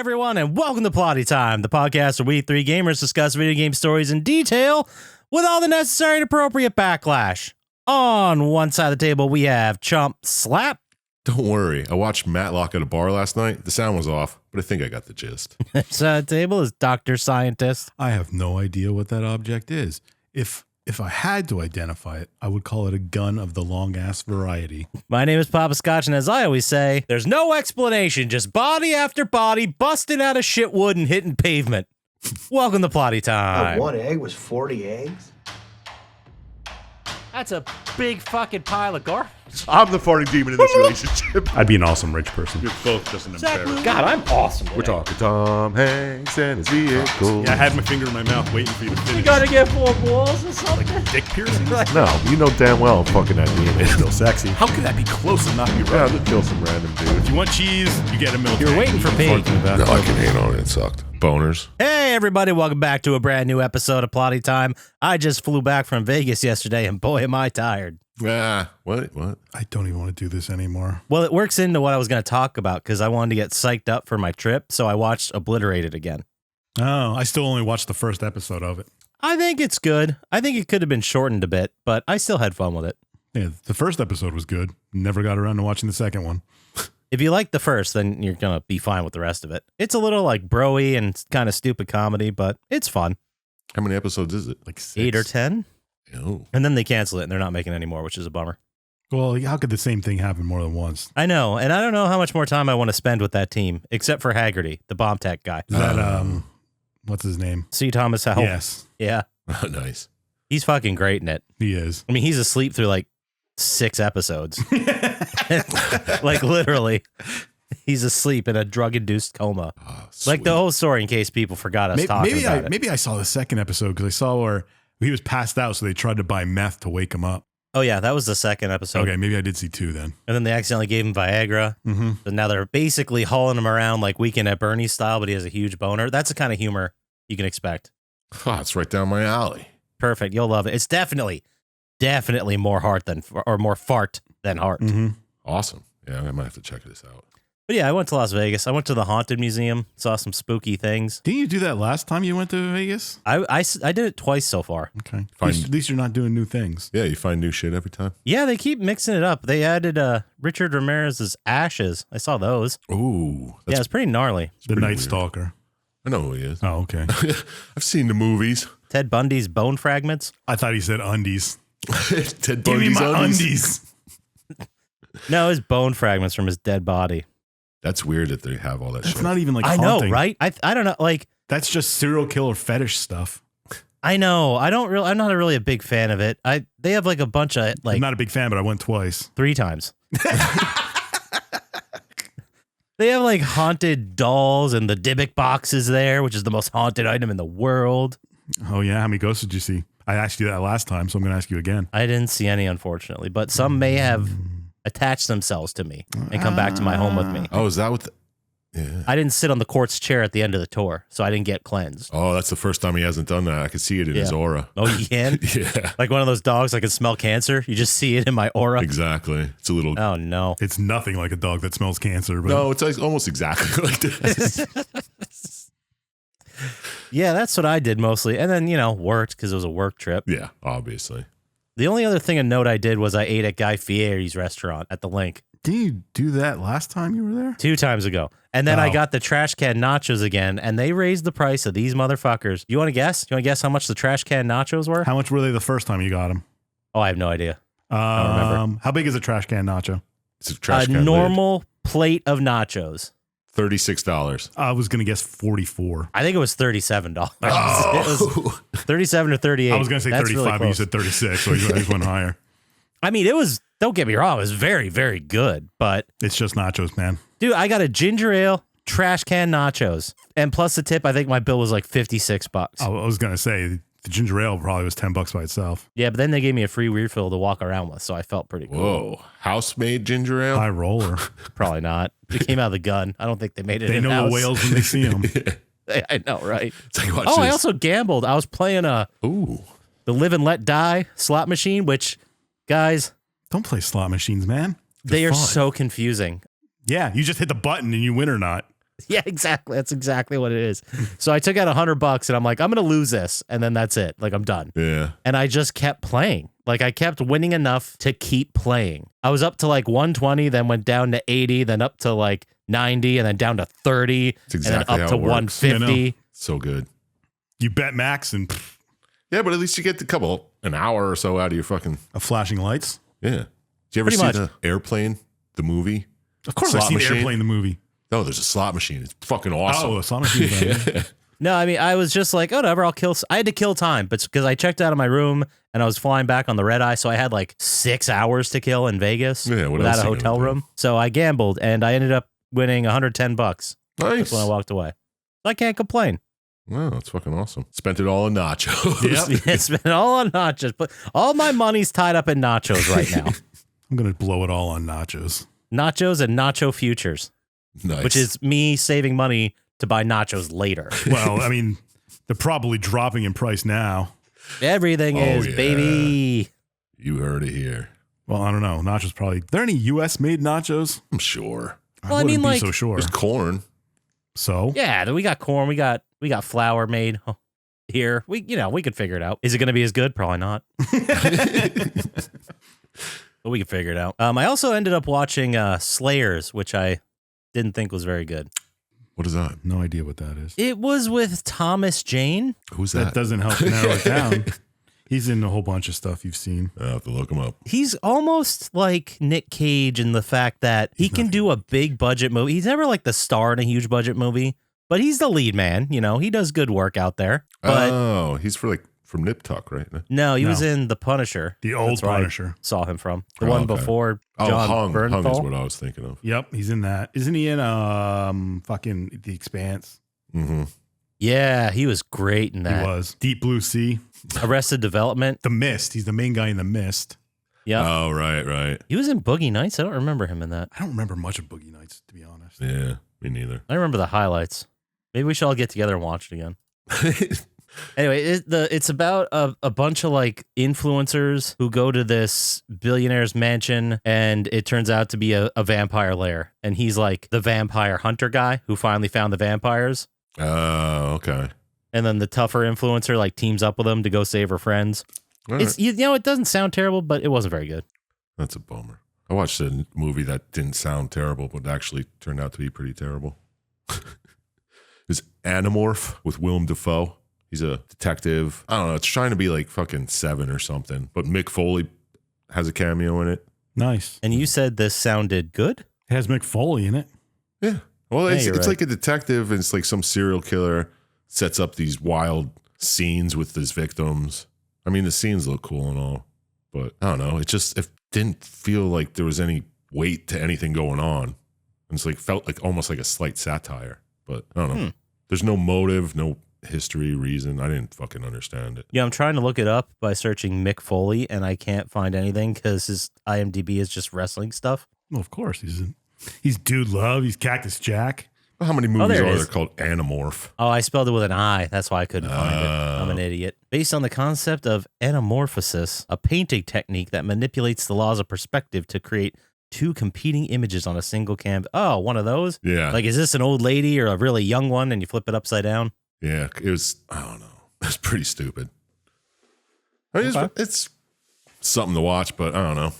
everyone, and welcome to Plotty Time, the podcast where we three gamers discuss video game stories in detail with all the necessary and appropriate backlash. On one side of the table, we have Chump Slap. Don't worry, I watched Matlock at a bar last night. The sound was off, but I think I got the gist. Next side of the table is Dr. Syintist. I have no idea what that object is. If I had to identify it, I would call it a gun of the long-ass variety. My name is Poppascotch, and as I always say, there's no explanation, just body after body busting out of shit wood and hitting pavement. Welcome to Plotty Time. One egg was 40 eggs? That's a big fucking pile of garbage. I'm the farting demon in this relationship. I'd be an awesome rich person. You're both just an embarrassment. God, I'm awesome. We're talking Tom Hanks and his vehicle. Yeah, I had my finger in my mouth waiting for you to finish. You gotta get 4 balls or something. Dick piercing? No, you know damn well I'm fucking that demon. It's still sexy. How could that be close and not be Yeah, right? I'll kill some random dude. If you want cheese, you get a milk. You're waiting for me. No, I can hate on it. It sucked. Boners. Hey, everybody, welcome back to a brand new episode of Plotty Time. I just flew back from Vegas yesterday, and boy, am I tired. What? I don't even want to do this anymore. Well, it works into what I was going to talk about because I wanted to get psyched up for my trip, so I watched Obliterated again. Oh, I still only watched the first episode of it. I think it's good. I think it could have been shortened a bit, but I still had fun with it. Yeah, the first episode was good. Never got around to watching the second one. If you like the first, then you're going to be fine with the rest of it. It's a little like bro-y and kind of stupid comedy, but it's fun. How many episodes is it? Like 6. 8 or 10. Oh. And then they cancel it and they're not making any more, which is a bummer. Well, how could the same thing happen more than once? I know, and I don't know how much more time I want to spend with that team, except for Haggerty, the bomb tech guy. Is that, what's his name? C. Thomas Howell. Yes, Yeah. Nice. He's fucking great in it. he is. I mean, he's asleep through like 6 episodes. Like literally. He's asleep in a drug-induced coma. Oh, Like the whole story, in case people forgot us talking about it. Maybe I saw the second episode because I saw where he was passed out, so they tried to buy meth to wake him up. Oh, yeah, that was the second episode. Okay, maybe I did see 2 then. And then they accidentally gave him Viagra. Mm-hmm. So now they're basically hauling him around like Weekend at Bernie's style, but he has a huge boner. That's the kind of humor you can expect. Oh, it's right down my alley. Perfect. You'll love it. It's definitely more heart than, or more fart than heart. Mm-hmm. Awesome. Yeah, I might have to check this out. But yeah, I went to Las Vegas. I went to the Haunted Museum, saw some spooky things. Didn't you do that last time you went to Vegas? I did it twice so far. Okay. At least you're not doing new things. Yeah, you find new shit every time. Yeah, they keep mixing it up. They added Richard Ramirez's ashes. I saw those. Ooh. Yeah, it's pretty gnarly. The pretty Night weird. Stalker. I know who he is. Oh, okay. I've seen the movies. Ted Bundy's bone fragments. I thought he said undies. Ted Give me Bundy's my undies. undies. No, his bone fragments from his dead body. That's weird that they have all that That's shit. not even like I know, haunting. right? I don't know. Like, That's just serial killer fetish stuff. I know. I'm not really a big fan of it. They have like a bunch of like I'm not a big fan, but I went twice. 3 times. They have like haunted dolls and the Dybbuk box is there, which is the most haunted item in the world. Oh, yeah. How many ghosts did you see? I asked you that last time, so I'm going to ask you again. I didn't see any, unfortunately, but some may have attached themselves to me and come back to my home with me. Oh, is that what yeah. I didn't sit on the quartz chair at the end of the tour, so I didn't get cleansed. Oh, that's the first time he hasn't done that. I could see it in his Yeah. aura. Oh, you can? Yeah, Like one of those dogs that can smell cancer? You just see it in my aura? exactly. It's a little... Oh, no. It's nothing like a dog that smells cancer. But No, it's like almost exactly like this. Yeah, that's what I did mostly. And then, worked because it was a work trip. Yeah, obviously. The only other thing of note I did was I ate at Guy Fieri's restaurant at the Link didn't you do that last time you were there? 2 times ago. And then I Wow. got the trash can nachos again, and they raised the price of these motherfuckers. You want to guess? You want to guess how much the trash can nachos were? How much were they the first time you got them? Oh, I have no idea. don't remember. How big is a trash can nacho? It's a trash A can lid. normal plate of nachos. $36. I was going to guess 44. I think it was $37. Oh. It was 37 or 38. I was going to say That's 35, really but you close. said 36, so you guys went higher. I mean, it was, don't get me wrong, it was very, very good. But, It's just nachos, man. dude, I got a ginger ale, trash can nachos. And plus the tip, I think my bill was like $56. I was going to say the ginger ale probably was $10 by itself. Yeah, but then they gave me a free refill to walk around with, so I felt pretty cool. Whoa. House-made ginger ale? High roller. Probably not. It came out of the gun. I don't think they made it They know in-house. the whales when they see them. I know, right? It's like, watch Oh, I this. also gambled. I was playing Ooh. the Live and Let Die slot machine, which, guys, Don't play slot machines, man. they are fun. so confusing. Yeah, you just hit the button and you win or not. Yeah, exactly. That's exactly what it is. So I took out $100 and I'm like, I'm going to lose this. And then that's it. Like, I'm done. Yeah. And I just kept playing. Like, I kept winning enough to keep playing. I was up to like 120, then went down to 80, then up to like 90, and then down to 30, That's exactly and then up how to it works. 150. So good. You bet max and Yeah, but at least you get an hour or so out of your fucking. flashing lights. Yeah. Did you ever Pretty see much. the Airplane, the movie? Of course, Slot I've seen machine? Airplane the movie. No, there's a slot machine. It's fucking awesome. Oh, a slot machine. No, I mean, I was just like, oh, whatever, I'll kill. I had to kill time, but because I checked out of my room and I was flying back on the red eye, so I had like 6 hours to kill in Vegas Yeah, what without else a you gonna hotel do? room. So I gambled and I ended up winning $110. Nice. That's when I walked away. I can't complain. Wow, that's fucking awesome. Spent it all on nachos. Yep. It's been all on nachos, but all my money's tied up in nachos right now. I'm going to blow it all on nachos. Nachos and nacho futures, Nice. which is me saving money to buy nachos later. Well, I mean, they're probably dropping in price now. Everything Oh, is, yeah. baby. You heard it here. Well, I don't know. Nachos probably. Are there any U.S. made nachos? I'm sure. Well, I mean, wouldn't be like- so sure. There's corn. So Yeah, we got corn, we got flour made here. We could figure it out. Is it going to be as good? Probably not. But we can figure it out. I also ended up watching Slayers, which I didn't think was very good. What is that? no idea what that is. It was with Thomas Jane. Who's That that? doesn't help narrow it down. He's in a whole bunch of stuff you've seen. I'll have to look him up. He's almost like Nick Cage in the fact that he can do a big budget movie. He's never like the star in a huge budget movie, but he's the lead man. You know, he does good work out there. But Oh, he's from Nip Tuck, right? no, he was No. in The Punisher. The old That's where I Punisher. saw him from. The Oh, one okay. before Oh, John Hung is Bernthal. what I was thinking of. Yep, he's in that. Isn't he in fucking The Expanse? Mm-hmm. Yeah, he was great in He that. was. Deep Blue Sea. Arrested Development. The Mist. He's the main guy in The Mist. Yeah. Oh, right. He was in Boogie Nights. I don't remember him in that. I don't remember much of Boogie Nights, to be honest. Yeah, me neither. I remember the highlights. Maybe we should all get together and watch it again. Anyway, it's about a bunch of like influencers who go to this billionaire's mansion, and it turns out to be a vampire lair. And he's like the vampire hunter guy who finally found the vampires. Oh, okay. And then the tougher influencer like teams up with him to go save her friends. All It's right. it doesn't sound terrible, but it wasn't very good. That's a bummer. I watched a movie that didn't sound terrible, but actually turned out to be pretty terrible. It was Animorph with Willem Dafoe. He's a detective. I don't know. It's trying to be like fucking Seven or something, but Mick Foley has a cameo in it. Nice. And you said this sounded good? It has Mick Foley in it. Yeah. Well, Yeah, it's you're right. like a detective, and it's like some serial killer sets up these wild scenes with his victims. I mean, the scenes look cool and all, but I don't know. It didn't feel like there was any weight to anything going on. And it's like felt like almost like a slight satire, but I don't know. There's no motive, no history, reason. I didn't fucking understand it. Yeah, I'm trying to look it up by searching Mick Foley, and I can't find anything because his IMDb is just wrestling stuff. Well, of course. He's Dude Love. He's Cactus Jack. How many movies there it are is. there called Animorph? Oh, I spelled it with an I. That's why I couldn't find it. I'm an idiot. Based on the concept of anamorphosis, a painting technique that manipulates the laws of perspective to create two competing images on a single canvas. Oh, one of those? Yeah. Like, is this an old lady or a really young one and you flip it upside down? Yeah, it was, I don't know. It's pretty stupid. I mean, Okay. it's something to watch, but I don't know.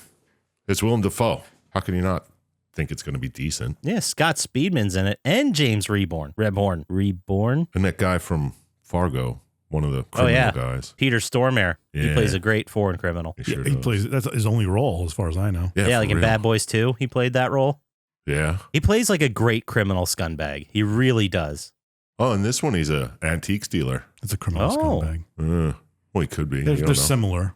It's Willem Dafoe. How can you not think it's going to be decent? Yeah, Scott Speedman's in it and James Reborn. And that guy from Fargo, one of the Oh, criminal yeah. guys. Peter Stormare. He Yeah. plays a great foreign criminal. He sure He does. plays. That's his only role, as far as I know. Yeah, for like in real. Bad Boys 2, he played that role. Yeah. He plays like a great criminal scumbag. He really does. Oh, and this one, he's a antique dealer. That's a criminal Oh. scumbag. Well, he could be. They're, You don't they're know. similar.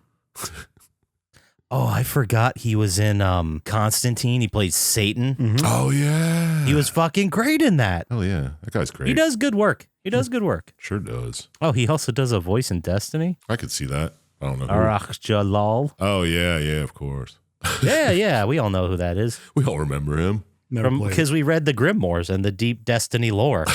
Oh, I forgot he was in Constantine. He played Satan. Oh, yeah. He was fucking great in that. Hell yeah. That guy's great. He does good work. He does good work. Sure does. Oh, he also does a voice in Destiny. I could see that. I don't know. who. Arach Jalal. Oh, yeah, of course. Yeah, we all know who that is. We all remember him. Never played. Because we read the Grimoires and the deep Destiny lore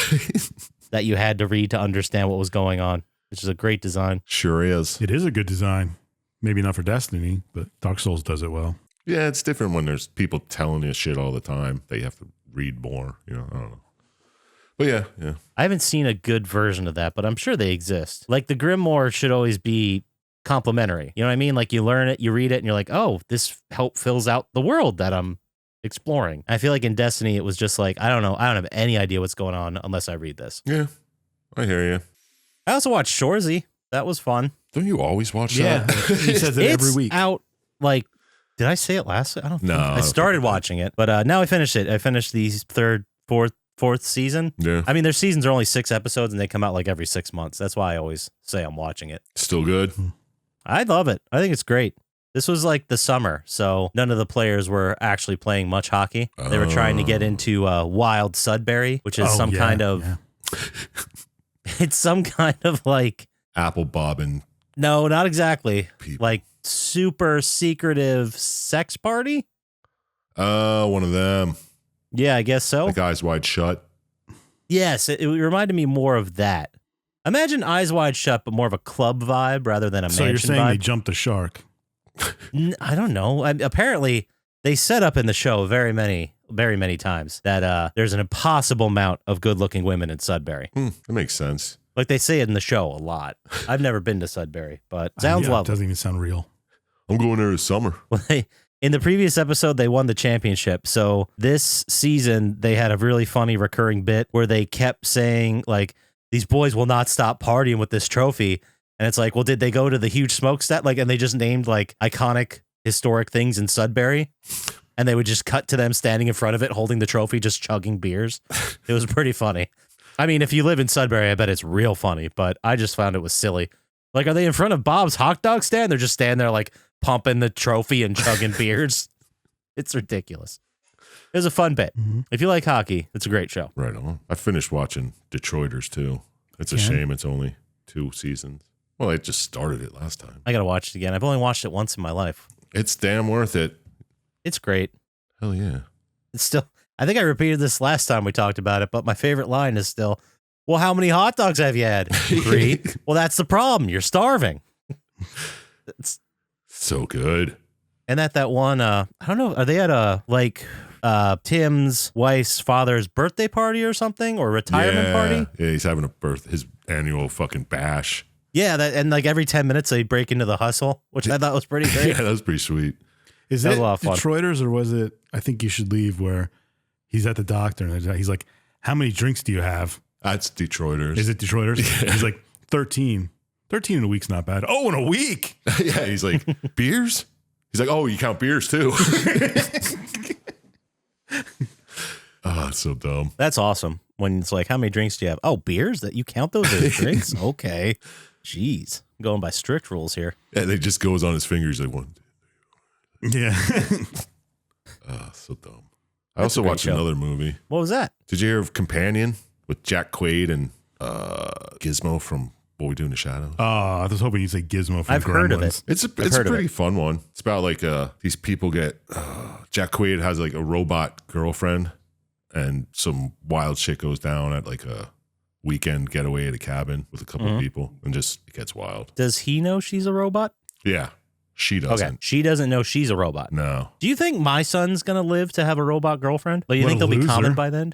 that you had to read to understand what was going on, which is a great design. Sure is. It is a good design. Maybe not for Destiny, but Dark Souls does it well. Yeah, it's different when there's people telling you shit all the time that you have to read more. You know, I don't know. But yeah. I haven't seen a good version of that, but I'm sure they exist. Like the Grimoire should always be complimentary. You know what I mean? Like you learn it, you read it, and you're like, oh, this fills out the world that I'm exploring. I feel like in Destiny, it was just like, I don't know. I don't have any idea what's going on unless I read this. Yeah, I hear you. I also watched Shoresy. That was fun. Don't you always watch Yeah, that? he says it every week. Out like, did I say it last? I don't think No, I I don't started think I did. watching it, but now I finished it. I finished the fourth season. Yeah. I mean, their seasons are only 6 episodes and they come out like every 6 months. That's why I always say I'm watching it. Still good? I love it. I think it's great. This was like the summer, so none of the players were actually playing much hockey. They were trying to get into Wild Sudbury, which is it's some kind of like Apple bobbing no, not exactly. people. Like super secretive sex party? One of them. Yeah, I guess so. Like Eyes Wide Shut. Yes, it reminded me more of that. Imagine Eyes Wide Shut, but more of a club vibe rather than a So mansion you're saying vibe. they jumped the shark? I don't know. Apparently, they set up in the show very many times that there's an impossible amount of good-looking women in Sudbury. That makes sense. Like they say it in the show a lot. I've never been to Sudbury, but sounds It lovely. doesn't even sound real. I'm going there this summer. Well, in the previous episode, they won the championship. So this season, they had a really funny recurring bit where they kept saying, like, these boys will not stop partying with this trophy. And it's like, well, did they go to the huge smokestack? Like, and they just named like iconic historic things in Sudbury. And they would just cut to them standing in front of it, holding the trophy, just chugging beers. It was pretty funny. I mean, if you live in Sudbury, I bet it's real funny, but I just found it was silly. Like, are they in front of Bob's hot dog stand? They're just standing there like pumping the trophy and chugging beers. It's ridiculous. It was a fun bit. Mhm. If you like hockey, it's a great show. Right on. I finished watching Detroiters too. It's a Ken? shame it's only 2 seasons. Well, I just started it last time. I got to watch it again. I've only watched it once in my life. It's damn worth it. It's great. Hell yeah. It's still, I think I repeated this last time we talked about it, but my favorite line is still, well, how many hot dogs have you had? 3. Well, that's the problem. You're starving. It's, So good. and at that one, I don't know, are they at a, like, Tim's wife's father's birthday party or something, or retirement party? Yeah, he's having his annual fucking bash. Yeah, and like every 10 minutes they break into the hustle, which I thought was pretty great. Yeah, that was pretty sweet. Is That was it a lot of fun. Detroiters or was it I Think You Should Leave, where he's at the doctor and he's like, how many drinks do you have? That's Detroiters. Is it Detroiters? Yeah. He's like, 13. 13 in a week's not bad. Oh, in a week. Yeah, he's like, beers? He's like, oh, you count beers too. Oh, it's so dumb. That's awesome. When it's like, how many drinks do you have? Oh, beers? That you count those as drinks? Okay. Jeez. I'm going by strict rules here. And it just goes on his fingers like 1, 2. Yeah. So dumb. That's I also a great watched show. another movie. What was that? Did you hear of Companion with Jack Quaid and Gizmo from What We Do in the Shadows? I was hoping you'd say Gizmo from I've heard of Gremlins. it. It's a heard of pretty fun one. It's about like these people get Jack Quaid has like a robot girlfriend, and some wild shit goes down at like a weekend getaway at a cabin with a couple of people, and just it gets wild. Does he know she's a robot? Yeah, she doesn't. Okay. She doesn't know she's a robot. No. Do you think my son's going to live to have a robot girlfriend? Like, you What think a they'll be loser. common by then?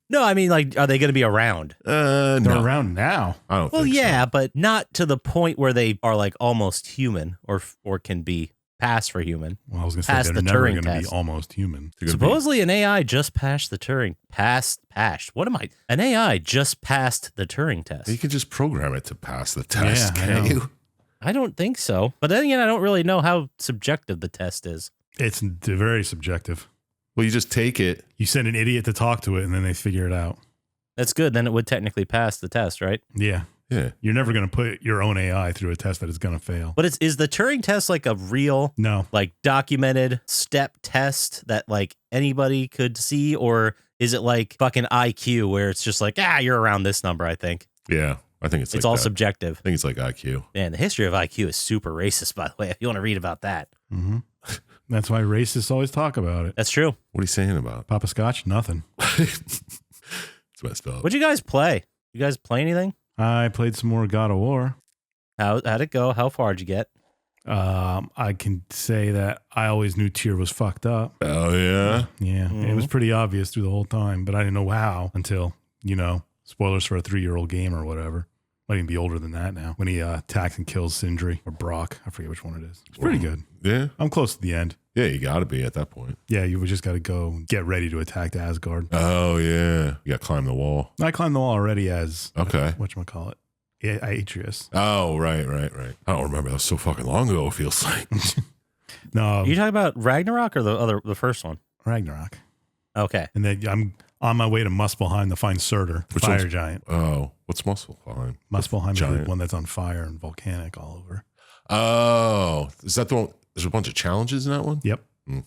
No, I mean, like, are they going to be around? They're No, around now. I don't Well, think so. yeah, but not to the point where they are like almost human or can be passed for human. Well, I was going to say Passed they're the never Turing going to be test. almost human. They're gonna be- Supposedly an AI just passed the Turing. Passed. What am I? An AI just passed the Turing test. you can just program it to pass the test, Yeah, I can't know. you? I don't think so. But then again, I don't really know how subjective the test is. It's very subjective. Well, you just take it. You send an idiot to talk to it, and then they figure it out. That's good. Then it would technically pass the test, right? Yeah. Yeah. You're never going to put your own AI through a test that is going to fail. But is the Turing test like a real, No. like documented step test that like anybody could see? Or is it like fucking IQ where it's just like, you're around this number, I think. Yeah. I think it's like It's all that. subjective. I think it's like IQ. Man, the history of IQ is super racist, by the way, if you want to read about that. Mm-hmm. That's why racists always talk about it. That's true. What are you saying about? Poppascotch? Nothing. It's messed up. What'd you guys play? You guys play anything? I played some more God of War. How'd it go? How far did you get? I can say that I always knew Tyr was fucked up. Oh, yeah? Yeah, it was pretty obvious through the whole time, but I didn't know how until, spoilers for a 3-year-old game or whatever. Might even be older than that now. When he attacks and kills Sindri or Brock. I forget which one it is. It's pretty good. Yeah? I'm close to the end. Yeah, you got to be at that point. Yeah, you just got to go and get ready to attack Asgard. Oh, yeah. You got to climb the wall. I climbed the wall already as, Okay. whatchamacallit, Atreus. Oh, right. I don't remember. That was so fucking long ago, it feels like. No, Are you talking about Ragnarok or the first one? Ragnarok. Okay. And then I'm on my way to Muspelheim to find Surtur, the Which fire one's- giant. Oh, what's Muspelheim? Muspelheim is the giant. one that's on fire and volcanic all over. Oh, is that the one? There's a bunch of challenges in that one? Yep.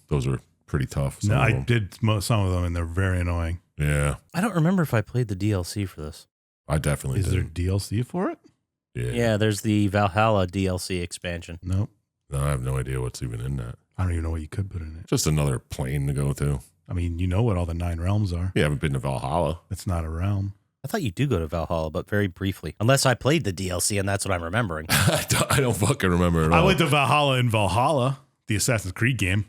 Those are pretty tough. Some No, of I them. did some of them, and they're very annoying. Yeah, I don't remember if I played the DLC for this. I definitely Is did. there DLC for it? Yeah, there's the Valhalla DLC expansion. Nope. No, I have no idea what's even in that. I don't even know what you could put in it. Just another plane to go to. I mean, you know what all the 9 realms are. You haven't been to Valhalla. It's not a realm. I thought you do go to Valhalla, but very briefly. Unless I played the DLC and that's what I'm remembering. I don't fucking remember at all. I went to Valhalla in Valhalla, the Assassin's Creed game.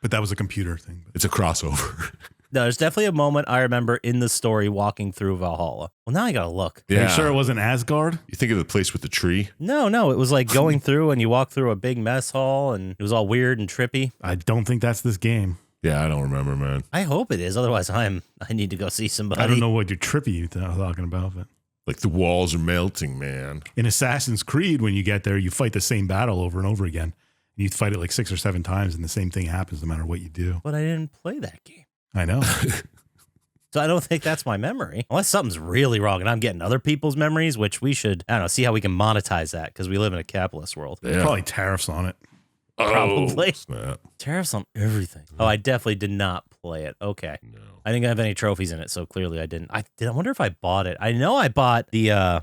But that was a computer thing. It's a crossover. No, there's definitely a moment I remember in the story walking through Valhalla. Well, now I gotta look. Are you sure it wasn't Asgard? You think of the place with the tree? No, it was like going through and you walk through a big mess hall and it was all weird and trippy. I don't think that's this game. Yeah, I don't remember, man. I hope it is. Otherwise, I need to go see somebody. I don't know what you're trippy you're talking about. But Like the walls are melting, man. in Assassin's Creed, when you get there, you fight the same battle over and over again. You fight it like 6 or 7 times, and the same thing happens no matter what you do. But I didn't play that game. I know. So I don't think that's my memory. Unless something's really wrong and I'm getting other people's memories, which we should, I don't know, see how we can monetize that because we live in a capitalist world. Yeah. Probably tariffs on it. Probably. Oh, snap. Tariffs on everything. Oh, I definitely did not play it. Okay. No. I didn't have any trophies in it, so clearly I didn't. I wonder if I bought it. I know I bought the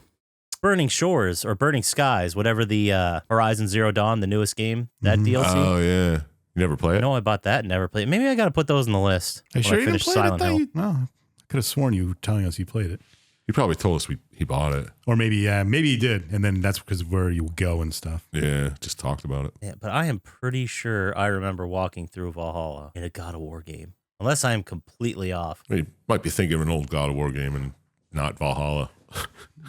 Burning Shores or Burning Skies, whatever the Horizon Zero Dawn, the newest game, that DLC. Oh, yeah. You never play I it? know I bought that and never played it. Maybe I got to put those on the list. Are you when sure I you didn't finish play Silent Hill. it? No, I could have sworn you were telling us you played it. He probably told us he bought it. Or maybe you did, and then that's because of where you go and stuff. Yeah, just talked about it. Yeah, but I am pretty sure I remember walking through Valhalla in a God of War game. Unless I am completely off. You might be thinking of an old God of War game and not Valhalla.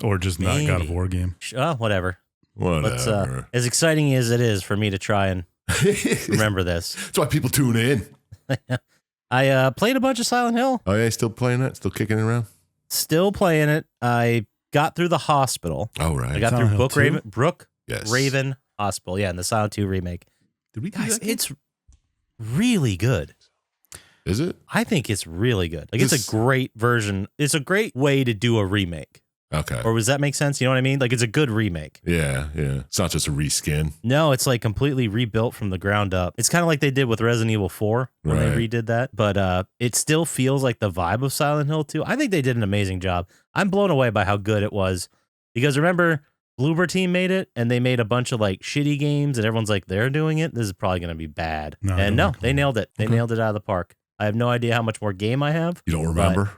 Or just not God of Maybe. War game. Whatever. Let's, Whatever. as exciting as it is for me to try and remember this. That's why people tune in. I played a bunch of Silent Hill. Oh, yeah, still playing it? Still kicking it around? Still playing it. I got through the hospital. Oh, right. I got Silent through Hill 2? Brook Yes. Raven Hospital. Yeah, in the Silent 2 remake. Did we do Guys, that game? it's really good. Is it? I think it's really good. Like, This- it's a great version. It's a great way to do a remake. Okay. Or does that make sense? You know what I mean? Like, it's a good remake. Yeah. It's not just a reskin. No, it's like completely rebuilt from the ground up. It's kind of like they did with Resident Evil 4 when Right. they redid that. But it still feels like the vibe of Silent Hill 2. I think they did an amazing job. I'm blown away by how good it was. Because remember, Bloober Team made it, and they made a bunch of like shitty games, and everyone's like, they're doing it. This is probably going to be bad. No, I and don't no, they recall. nailed it. They Okay. nailed it out of the park. I have no idea how much more game I have. You don't remember?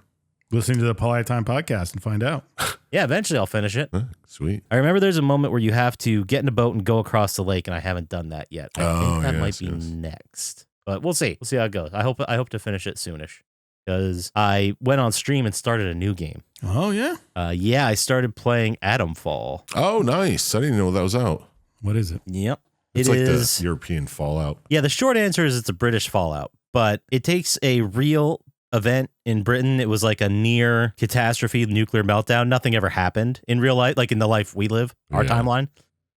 Listen to the Polite Time podcast and find out. Yeah, eventually I'll finish it. Huh, sweet. I remember there's a moment where you have to get in a boat and go across the lake, and I haven't done that yet. I Oh, think that yes, might be yes. next, but we'll see. We'll see how it goes. I hope to finish it soonish because I went on stream and started a new game. Oh, yeah? Yeah, I started playing Atomfall. Oh, nice. I didn't know that was out. What is it? Yep, It's it like is. the European Fallout. Yeah, the short answer is it's a British Fallout, but it takes a real event in Britain. It was like a near catastrophe, nuclear meltdown. Nothing ever happened in real life, like in the life we live, our Yeah. timeline.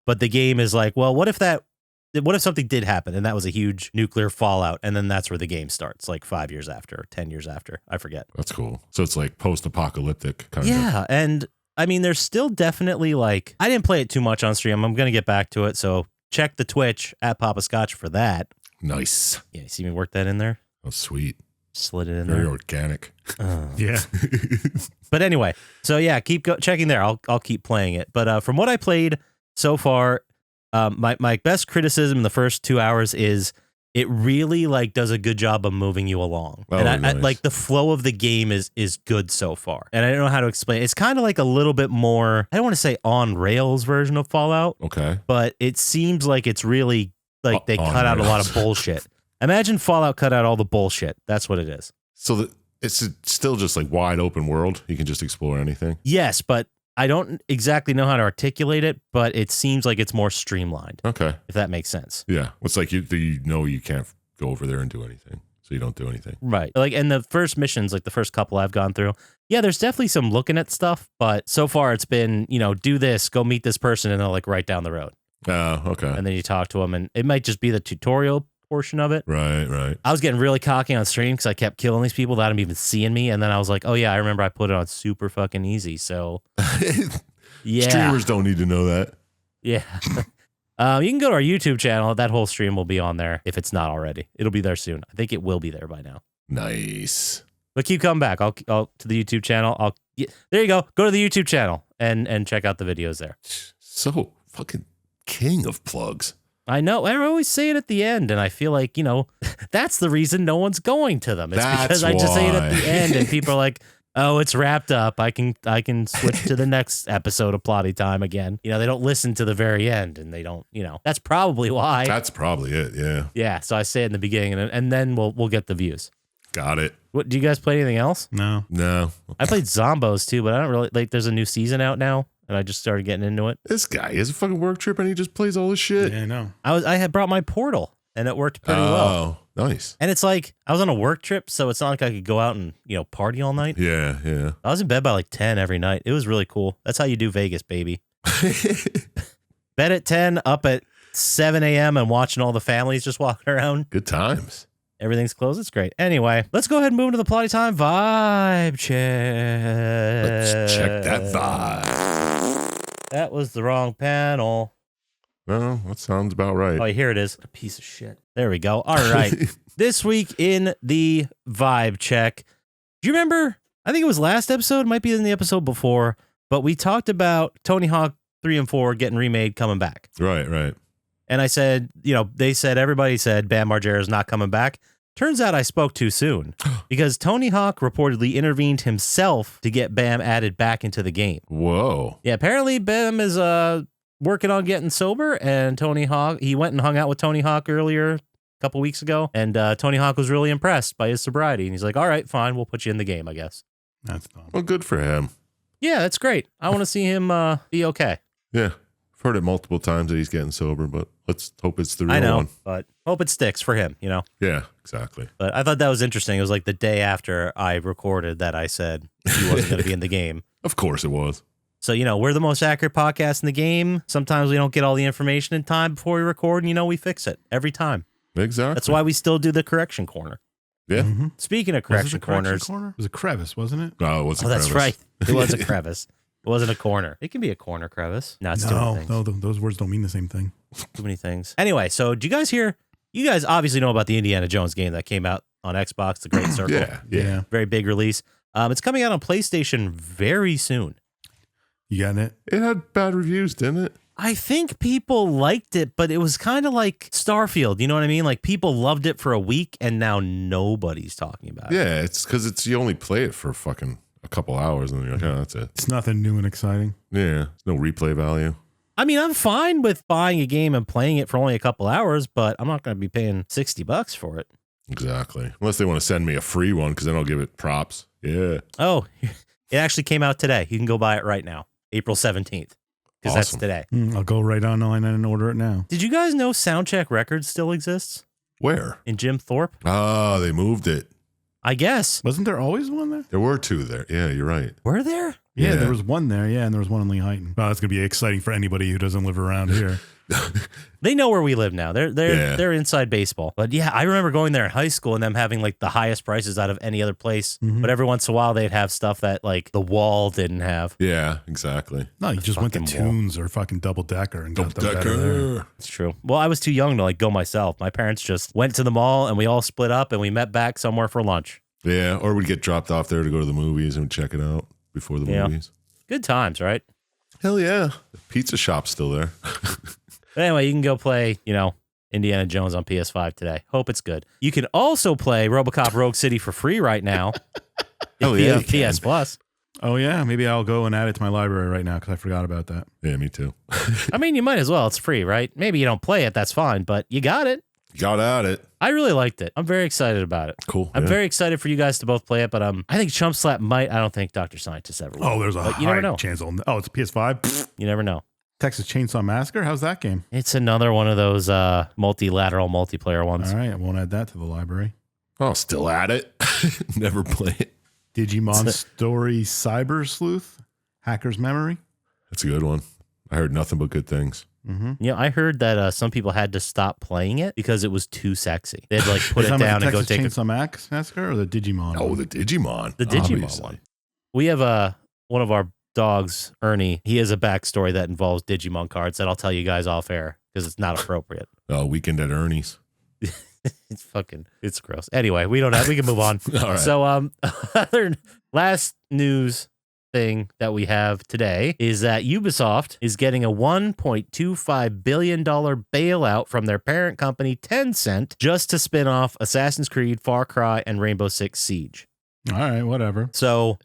But the game is like, well, what if something did happen and that was a huge nuclear fallout? And then that's where the game starts, like 5 years after, or 10 years after. I forget. That's cool. So it's like post-apocalyptic kind of. Yeah. And I mean, there's still definitely like, I didn't play it too much on stream. I'm going to get back to it. So check the Twitch at Poppascotch for that. Nice. Yeah. You see me work that in there? Oh, sweet. Slid it in Very there. organic. Yeah. But anyway, so yeah, keep checking there. I'll keep playing it. But from what I played so far, my best criticism in the first 2 hours is it really like does a good job of moving you along. Oh, And I nice. like the flow of the game is good so far. And I don't know how to explain it. It's kind of like a little bit more, I don't want to say on rails version of Fallout, Okay. but it seems like it's really like they On cut out a lot rails. of bullshit. Imagine Fallout cut out all the bullshit. That's what it is. So it's still just like wide open world. You can just explore anything. Yes, but I don't exactly know how to articulate it, but it seems like it's more streamlined, Okay. if that makes sense. Yeah. It's like you know you can't go over there and do anything. So you don't do anything. Right. Like, and the first missions, like the first couple I've gone through, yeah, there's definitely some looking at stuff, but so far it's been, do this, go meet this person, and they'll like right down the road. Oh, okay. And then you talk to them, and it might just be the tutorial portion of it. Right. I was getting really cocky on stream because I kept killing these people without them even seeing me. And then I was like, oh, yeah, I remember I put it on super fucking easy. So, yeah. Streamers don't need to know that. Yeah. You can go to our YouTube channel. That whole stream will be on there if it's not already. It'll be there soon. I think it will be there by now. Nice. But keep coming back. I'll to the YouTube channel. There you go. Go to the YouTube channel and check out the videos there. So fucking king of plugs. I know. I always say it at the end, and I feel like, that's the reason no one's going to them. It's because I just say it at why. the end, and people are like, oh, it's wrapped up. I can switch to the next episode of Plotty Time again. They don't listen to the very end, and they don't, that's probably why. That's probably it. Yeah. Yeah, so I say it in the beginning, and then we'll get the views. Got it. What, do you guys play anything else? No. No. I played Zombos too, but I don't really like. There's a new season out now, and I just started getting into it. This guy has a fucking work trip and he just plays all this shit. Yeah, no. I had brought my Portal, and it worked pretty well. Oh, nice. And it's like I was on a work trip, so it's not like I could go out and party all night. Yeah. I was in bed by like 10 every night. It was really cool. That's how you do Vegas, baby. Bed at 10, up at 7 a.m. and watching all the families just walking around. Good times. Everything's closed. It's great. Anyway, let's go ahead and move into the Plotty Time vibe check. Let's check that vibe. That was the wrong panel. Well, that sounds about right. Oh, here it is. A piece of shit. There we go. All right. This week in the vibe check. Do you remember? I think it was last episode, might be in the episode before, but we talked about Tony Hawk 3 and 4 getting remade, coming back. Right. And I said, everybody said Bam Margera's not coming back. Turns out I spoke too soon because Tony Hawk reportedly intervened himself to get Bam added back into the game. Whoa. Yeah, apparently Bam is working on getting sober, and Tony Hawk, he went and hung out with Tony Hawk earlier a couple weeks ago, and Tony Hawk was really impressed by his sobriety, and he's like, all right, fine, we'll put you in the game, I guess. That's dumb. Well, good for him. Yeah, that's great. I want to see him be okay. Yeah. I've heard it multiple times that he's getting sober, but let's hope it's the real I know, one. but hope it sticks for him, Yeah, exactly. But I thought that was interesting. It was like the day after I recorded that I said he wasn't going to be in the game. Of course it was. So, we're the most accurate podcast in the game. Sometimes we don't get all the information in time before we record, and we fix it every time. Exactly. That's why we still do the correction corner. Yeah. Mm-hmm. Speaking of Was correction it a correction corners. corner? It was a crevice, wasn't it? Oh, it was a Oh, that's crevice. right. It was a crevice. It wasn't a corner. It can be a corner crevice. No, it's too many things. No, those words don't mean the same thing. Too many things. Anyway, so do you guys hear? You guys obviously know about the Indiana Jones game that came out on Xbox, The Great Circle. Yeah. Very big release. It's coming out on PlayStation very soon. You got it? It had bad reviews, didn't it? I think people liked it, but it was kind of like Starfield. You know what I mean? Like people loved it for a week, and now nobody's talking about it. Yeah, it's because you only play it for fucking a couple hours, and you're like, oh, that's it. It's nothing new and exciting. Yeah, no replay value. I mean, I'm fine with buying a game and playing it for only a couple hours, but I'm not going to be paying $60 for it. Exactly. Unless they want to send me a free one, because then I'll give it props. Yeah. Oh, it actually came out today. You can go buy it right now, April 17th, because that's Awesome. today. I'll go right online and order it now. Did you guys know Soundcheck Records still exists Where? in Jim Thorpe? Oh, they moved it. I guess. Wasn't there always one there? There were two there. Yeah, you're right. Were there? Yeah, Yeah. there was one there. Yeah, and there was one in Lehighton. Wow, that's gonna be exciting for anybody who doesn't live around here. They know where we live now. Yeah. They're inside baseball. But yeah, I remember going there in high school and them having like the highest prices out of any other place. Mhm. But every once in a while they'd have stuff that like the Wall didn't have. Yeah, exactly. No, you just went to Fucking wall. Tunes or fucking Double Decker and got them better there. Decker. It's true. Well, I was too young to like go myself. My parents just went to the mall and we all split up and we met back somewhere for lunch. Yeah, or we'd get dropped off there to go to the movies and check it out before the Yeah. movies. Good times, right? Hell yeah. The pizza shop's still there. But anyway, you can go play, Indiana Jones on PS5 today. Hope it's good. You can also play RoboCop Rogue City for free right now. Oh, yeah, you can. PS Plus. Oh, yeah. Maybe I'll go and add it to my library right now because I forgot about that. Yeah, me too. I mean, you might as well. It's free, right? Maybe you don't play it. That's fine. But you got it. Got at it. I really liked it. I'm very excited about it. Cool. I'm yeah. very excited for you guys to both play it, but I think Chump Slap might. I don't think Dr. Scientist ever will. Oh, there's a But you never know. high chance. Oh, it's a PS5? You never know. Texas Chainsaw Massacre? How's that game? It's another one of those multilateral multiplayer ones. All right. I won't add that to the library. Oh, still at it. Never play it. Digimon Story Cyber Sleuth? Hacker's Memory? That's a good one. I heard nothing but good things. Mm-hmm. Yeah, I heard that some people had to stop playing it because it was too sexy. They'd like put it Is that down the and go Texas take a Chainsaw Massacre or the Digimon? Oh, one? the Digimon. The Digimon obviously. one. We have one of our dogs, Ernie. He has a backstory that involves Digimon cards that I'll tell you guys off air because it's not appropriate. Oh, Weekend at Ernie's. It's gross. Anyway, we can move on. All right. So last news thing that we have today is that Ubisoft is getting a $1.25 billion bailout from their parent company Tencent just to spin off Assassin's Creed, Far Cry, and Rainbow Six Siege. All right, whatever. So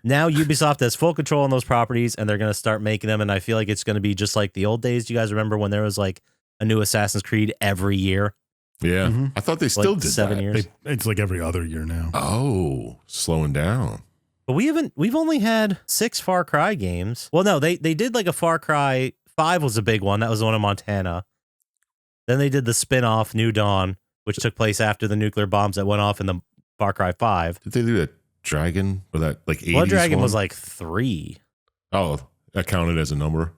now Ubisoft has full control on those properties and they're going to start making them. And I feel like it's going to be just like the old days. Do you guys remember when there was like a new Assassin's Creed every year? Yeah. Mm-hmm. I thought they still Like did 7 that. years. It's like every other year now. Oh, slowing down. But we've only had 6 Far Cry games. Well, no, they did like a Far Cry 5 was a big one. That was the one in Montana. Then they did the spin-off New Dawn, which took place after the nuclear bombs that went off in the Far Cry 5. Did they do that Dragon or that like 80s Blood Dragon one? was like 3. Oh, that counted as a number?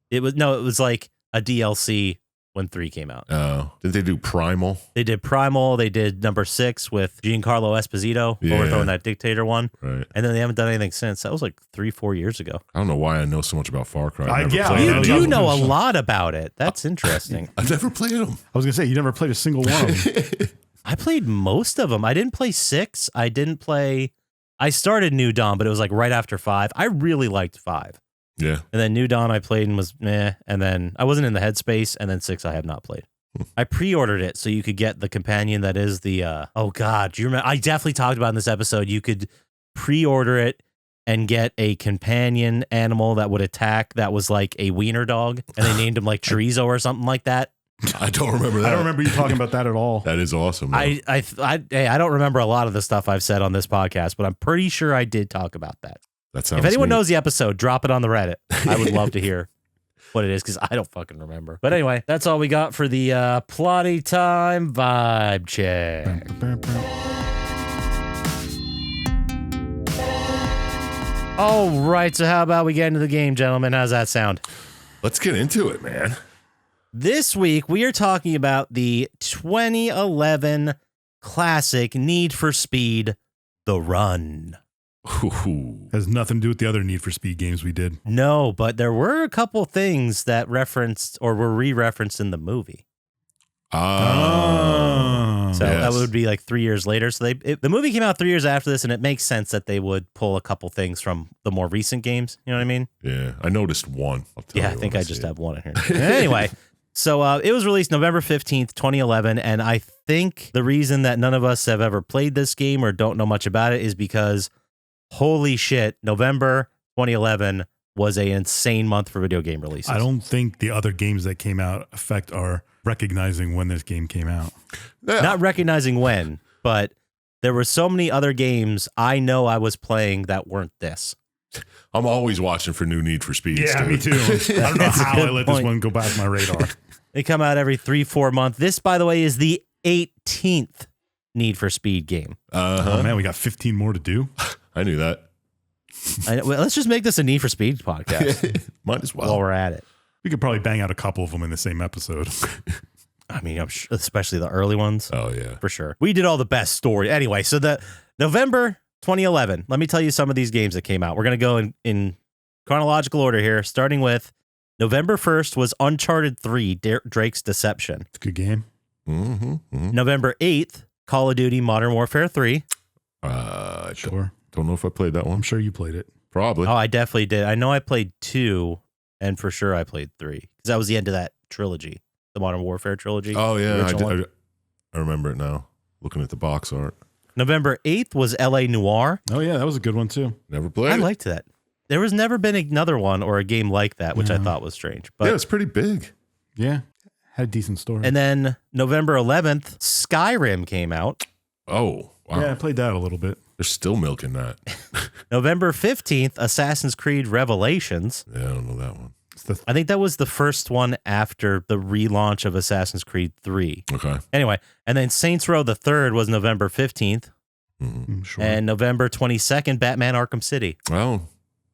It was like a DLC when 3 came out. Oh. Did they do Primal? They did Primal. They did number 6 with Giancarlo Esposito, Yeah. overthrowing that dictator one. Right. And then they haven't done anything since. That was like 3-4 years ago. I don't know why I know so much about Far Cry. I- I've never yeah, played I You any know. of do them. know a lot about it. That's interesting. I've never played them. I was going to say, you never played a single one of them. I played most of them. I didn't play 6. I started New Dawn, but it was like right after 5. I really liked 5. Yeah. And then New Dawn I played and was meh. And then I wasn't in the headspace. And then 6 I have not played. I pre-ordered it so you could get the companion that is the, oh God, do you remember? I definitely talked about in this episode, you could pre-order it and get a companion animal that would attack that was like a wiener dog. And they named him like Chorizo or something like that. I don't remember that. I don't remember you talking about that at all. That is awesome. though. I don't remember a lot of the stuff I've said on this podcast, but I'm pretty sure I did talk about that. That sounds If anyone neat. knows the episode, drop it on the Reddit. I would love to hear what it is because I don't fucking remember. But anyway, that's all we got for the Plotty Time vibe check. All right, so how about we get into the game, gentlemen? How's that sound? Let's get into it, man. This week, we are talking about the 2011 classic Need for Speed, The Run. Ooh. Has nothing to do with the other Need for Speed games we did. No, but there were a couple things that referenced or were re-referenced in the movie. Oh. So that Yes. would be like 3 years later. So the movie came out 3 years after this, and it makes sense that they would pull a couple things from the more recent games. You know what I mean? Yeah. I noticed one. I'll tell Yeah, I you think when I see just it. have one in here. Anyway, so it was released November 15th, 2011. And I think the reason that none of us have ever played this game or don't know much about it is because holy shit, November 2011 was an insane month for video game releases. I don't think the other games that came out affect our recognizing when this game came out. Yeah. Not recognizing when, but there were so many other games I know I was playing that weren't this. I'm always watching for new Need for Speed. Yeah, me too. I don't know That's a how good I let this point. one go past my radar. They come out every 3-4 months. This, by the way, is the 18th Need for Speed game. Oh man, we got 15 more to do. I knew that. Well, let's just make this a Need for Speed podcast Might as well. while we're at it. We could probably bang out a couple of them in the same episode. I mean, especially the early ones, Oh, yeah. for sure. We did all the best story. Anyway, so the November 2011, let me tell you some of these games that came out. We're going to go in chronological order here, starting with November 1st was Uncharted 3, Drake's Deception. It's a good game. Mm-hmm. Mm-hmm. November 8th, Call of Duty Modern Warfare 3. Sure. Don't know if I played that I'm one. sure you played it. Probably. Oh, I definitely did. I know I played 2, and for sure I played 3, because that was the end of that trilogy. the Modern Warfare trilogy. Oh, yeah. Original one. I remember it now, looking at the box art. November 8th was LA Noire. Oh, yeah, that was a good one, too. Never played I it. liked that. There was never been another one or a game like that, which I thought was strange. But Yeah, it's pretty big. Yeah, had a decent story. And then November 11th, Skyrim came out. Oh, wow. Yeah, I played that a little bit. They're still milking that. November 15th, Assassin's Creed Revelations. Yeah, I don't know that one. I think that was the first one after the relaunch of Assassin's Creed 3. Okay. Anyway, and then Saints Row the 3rd was November 15th. Sure. And November 22nd, Batman Arkham City. Oh,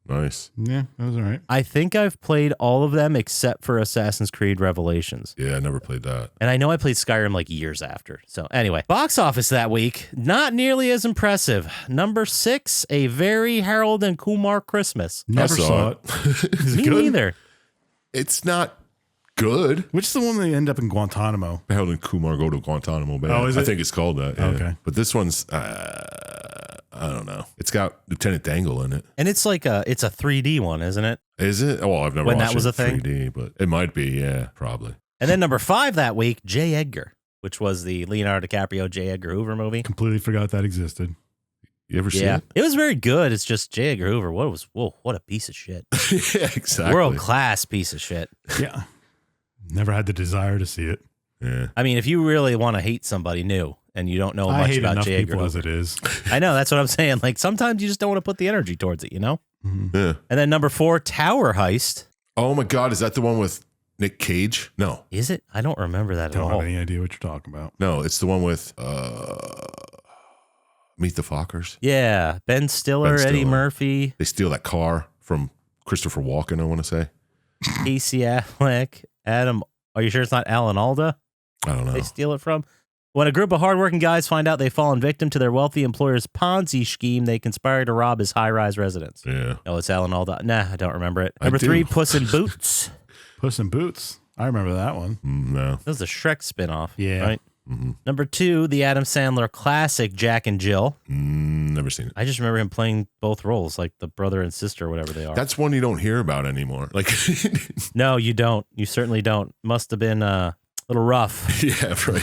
nice. Yeah, that was all right. I think I've played all of them except for Assassin's Creed Revelations. Yeah, I never played that. And I know I played Skyrim like years after. So anyway, box office that week, not nearly as impressive. Number 6, A Very Harold and Kumar Christmas. Never saw it. Is it Me good? neither. It's not good. Which is the one they end up in Guantanamo? Harold and Kumar go to Guantanamo Bay. Oh, is I it? think it's called that. Yeah. Okay. But this one's, I don't know. It's got Lieutenant Dangle in it. And it's like it's a 3D one, isn't it? Is it? Oh, I've never When watched that was it a thing? in 3D, but it might be. Yeah, probably. And then number 5 that week, J. Edgar, which was the Leonardo DiCaprio J. Edgar Hoover movie. Completely forgot that existed. You ever see Yeah, it? it was very good. It's just J. Edgar Hoover. What a piece of shit. Yeah, exactly. World class piece of shit. Yeah. Never had the desire to see it. Yeah. I mean, if you really want to hate somebody new and you don't know I much hate about enough J. Edgar people as Hoover, it is. I know that's what I'm saying. Like sometimes you just don't want to put the energy towards it, you know. Yeah. And then number 4, Tower Heist. Oh my God, is that the one with Nick Cage? No, Is it? I don't remember that at Don't all. have any idea what you're talking about. no, it's the one with Meet the Fockers. Yeah, Ben Stiller, Ben Eddie Stiller. Murphy, They steal that car from Christopher Walken. I want to say. Casey Affleck, Adam. Are you sure it's not Alan Alda? I don't know. They steal it from. When a group of hardworking guys find out they've fallen victim to their wealthy employer's Ponzi scheme, they conspire to rob his high-rise residence. Yeah. Oh, it's Alan Alda. Nah, I don't remember it. I Number do. 3, Puss in Boots. Puss in Boots. I remember that one. No. That was a Shrek spinoff. Yeah. Right? Number 2, the Adam Sandler classic Jack and Jill. Never seen it. I just remember him playing both roles, like the brother and sister, whatever they are. That's one you don't hear about anymore. Like, No, you don't. You certainly don't. Must have been a little rough. yeah, right.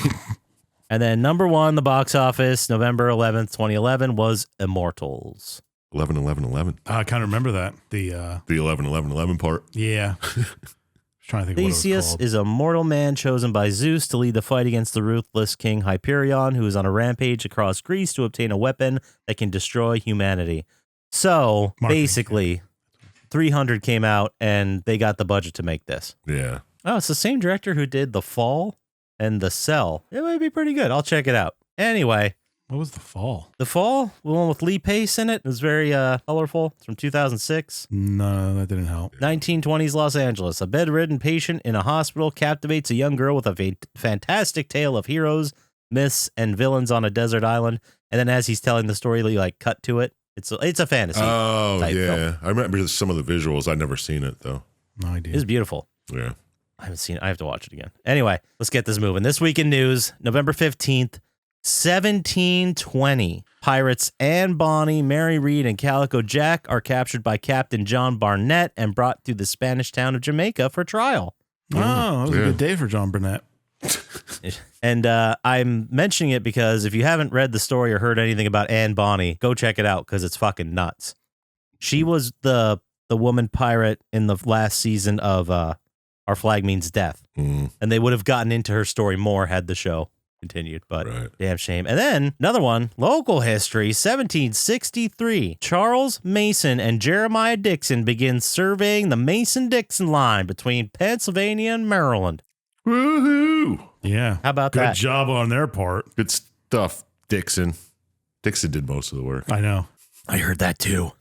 And then number 1, the box office, November 11th, 2011, was Immortals. 11, 11, 11. I kind of remember that. The 11, 11, 11 part. yeah. Trying to think of what it was Theseus called. is a mortal man chosen by Zeus to lead the fight against the ruthless king Hyperion, who is on a rampage across Greece to obtain a weapon that can destroy humanity. So, Marketing, basically, 300 came out, and they got the budget to make this. Yeah. Oh, it's the same director who did The Fall and The Cell. It might be pretty good. I'll check it out. Anyway, What was The Fall? The Fall, the one with Lee Pace in it, was very colorful. It's from 2006. No, that didn't help. 1920s Los Angeles. A bedridden patient in a hospital captivates a young girl with a fantastic tale of heroes, myths, and villains on a desert island. And then as he's telling the story, they like cut to it. It's a fantasy. Oh, type yeah. film. I remember some of the visuals. I'd never seen it, though. No idea. It's beautiful. Yeah. I haven't seen it. I have to watch it again. Anyway, let's get this moving. This week in news, November 15th, 1720. Pirates Anne Bonny, Mary Read, and Calico Jack are captured by Captain John Barnett and brought to the Spanish town of Jamaica for trial. Oh, that was a Yeah. good day for John Burnett. And I'm mentioning it because if you haven't read the story or heard anything about Anne Bonny, go check it out because it's fucking nuts. She was the woman pirate in the last season of Our Flag Means Death. Mm, And they would have gotten into her story more had the show continued, but right. damn shame. And then another one, local history, 1763. Charles Mason and Jeremiah Dixon begin surveying the Mason-Dixon line between Pennsylvania and Maryland. Woohoo! Yeah. How about Good that? job on their part. Good stuff, Dixon. Dixon did most of the work. I know. I heard that too.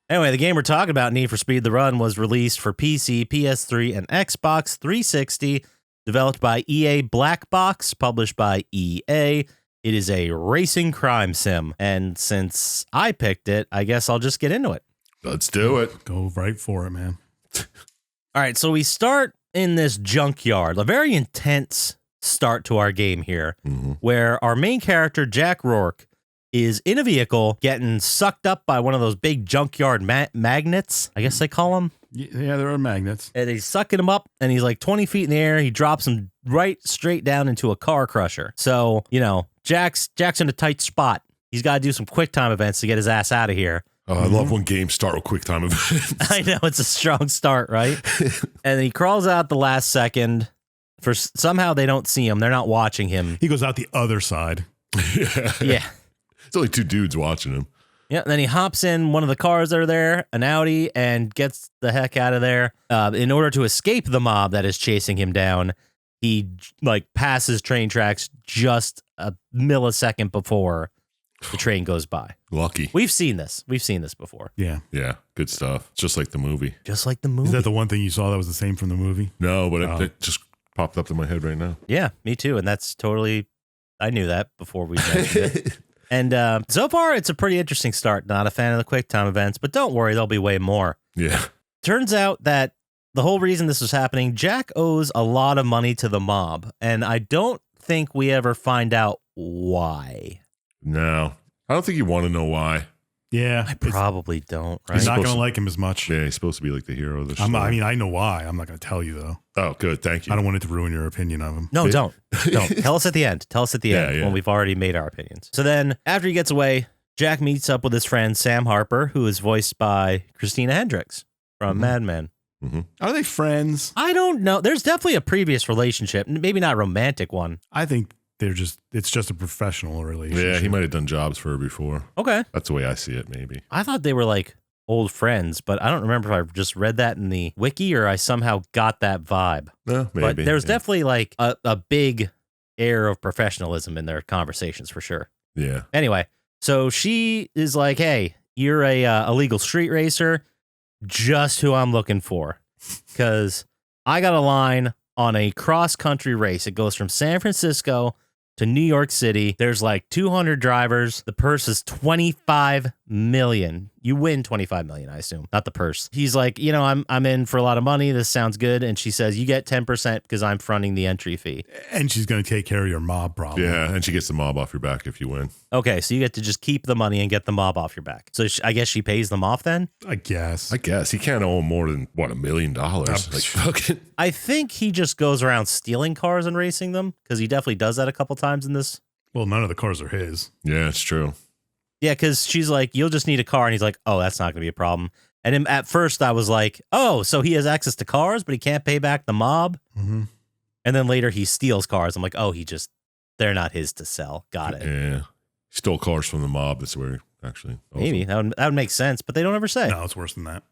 Anyway, the game we're talking about, Need for Speed the Run, was released for PC, PS3, and Xbox 360. Developed by EA Black Box, published by EA. It is a racing crime sim. And since I picked it, I guess I'll just get into it. Let's do it. Go right for it, man. All right, so we start in this junkyard. A very intense start to our game here, where our main character, Jack Rourke, is in a vehicle getting sucked up by one of those big junkyard magnets, I guess they call them. Yeah, there are magnets. And he's sucking him up, and he's like 20 feet in the air. He drops him right straight down into a car crusher. So, Jack's in a tight spot. He's got to do some quick time events to get his ass out of here. Oh, I love when games start with quick time events. I know, it's a strong start, right? And he crawls out the last second. Somehow they don't see him. They're not watching him. He goes out the other side. Yeah. It's only two dudes watching him. Yeah, and then he hops in one of the cars that are there, an Audi, and gets the heck out of there. In order to escape the mob that is chasing him down, he passes train tracks just a millisecond before the train goes by. Lucky. We've seen this before. Yeah. Yeah, good stuff. Just like the movie. Just like the movie. Is that the one thing you saw that was the same from the movie? No, but it just popped up in my head right now. Yeah, me too. And that's totally, I knew that before we mentioned it. And so far, it's a pretty interesting start. Not a fan of the quick time events, but don't worry, there'll be way more. Yeah. Turns out that the whole reason this was happening, Jack owes a lot of money to the mob. And I don't think we ever find out why. No. I don't think you want to know why. Yeah. I probably don't, right? He's not going supposed to to- like him as much. Yeah, he's supposed to be like the hero of the show. I know why. I'm not going to tell you, though. Oh, good. Thank you. I don't want it to ruin your opinion of him. No, don't. Tell us at the end. Tell us at the end Yeah. when we've already made our opinions. So then, after he gets away, Jack meets up with his friend Sam Harper, who is voiced by Christina Hendricks from Mad Men. Mm-hmm. Are they friends? I don't know. There's definitely a previous relationship, maybe not a romantic one. I think it's just a professional relationship. Yeah, he might have done jobs for her before. Okay. That's the way I see it, maybe. I thought they were like old friends, but I don't remember if I just read that in the wiki or I somehow got that vibe. No, maybe. But there's definitely like a big air of professionalism in their conversations for sure. Yeah. Anyway, so she is like, hey, you're a illegal street racer, just who I'm looking for. Because I got a line on a cross-country race. It goes from San Francisco to New York City. There's like 200 drivers. The purse is $25 million. You win $25 million, I assume, not the purse. He's like, I'm in for a lot of money. This sounds good. And she says, you get 10% because I'm fronting the entry fee. And she's going to take care of your mob problem. Yeah, and she gets the mob off your back if you win. Okay, so you get to just keep the money and get the mob off your back. So I guess she pays them off then? I guess. I guess. He can't owe him more than, $1 million? Like, fucking. I think he just goes around stealing cars and racing them because he definitely does that a couple times in this. Well, none of the cars are his. Yeah, it's true. Yeah, because she's like, you'll just need a car. And he's like, oh, that's not going to be a problem. And then at first I was like, oh, so he has access to cars, but he can't pay back the mob. Mm-hmm. And then later he steals cars. I'm like, oh, they're not his to sell. Got it. Yeah. He stole cars from the mob. That's where actually. Maybe that would make sense, but they don't ever say. No, it's worse than that.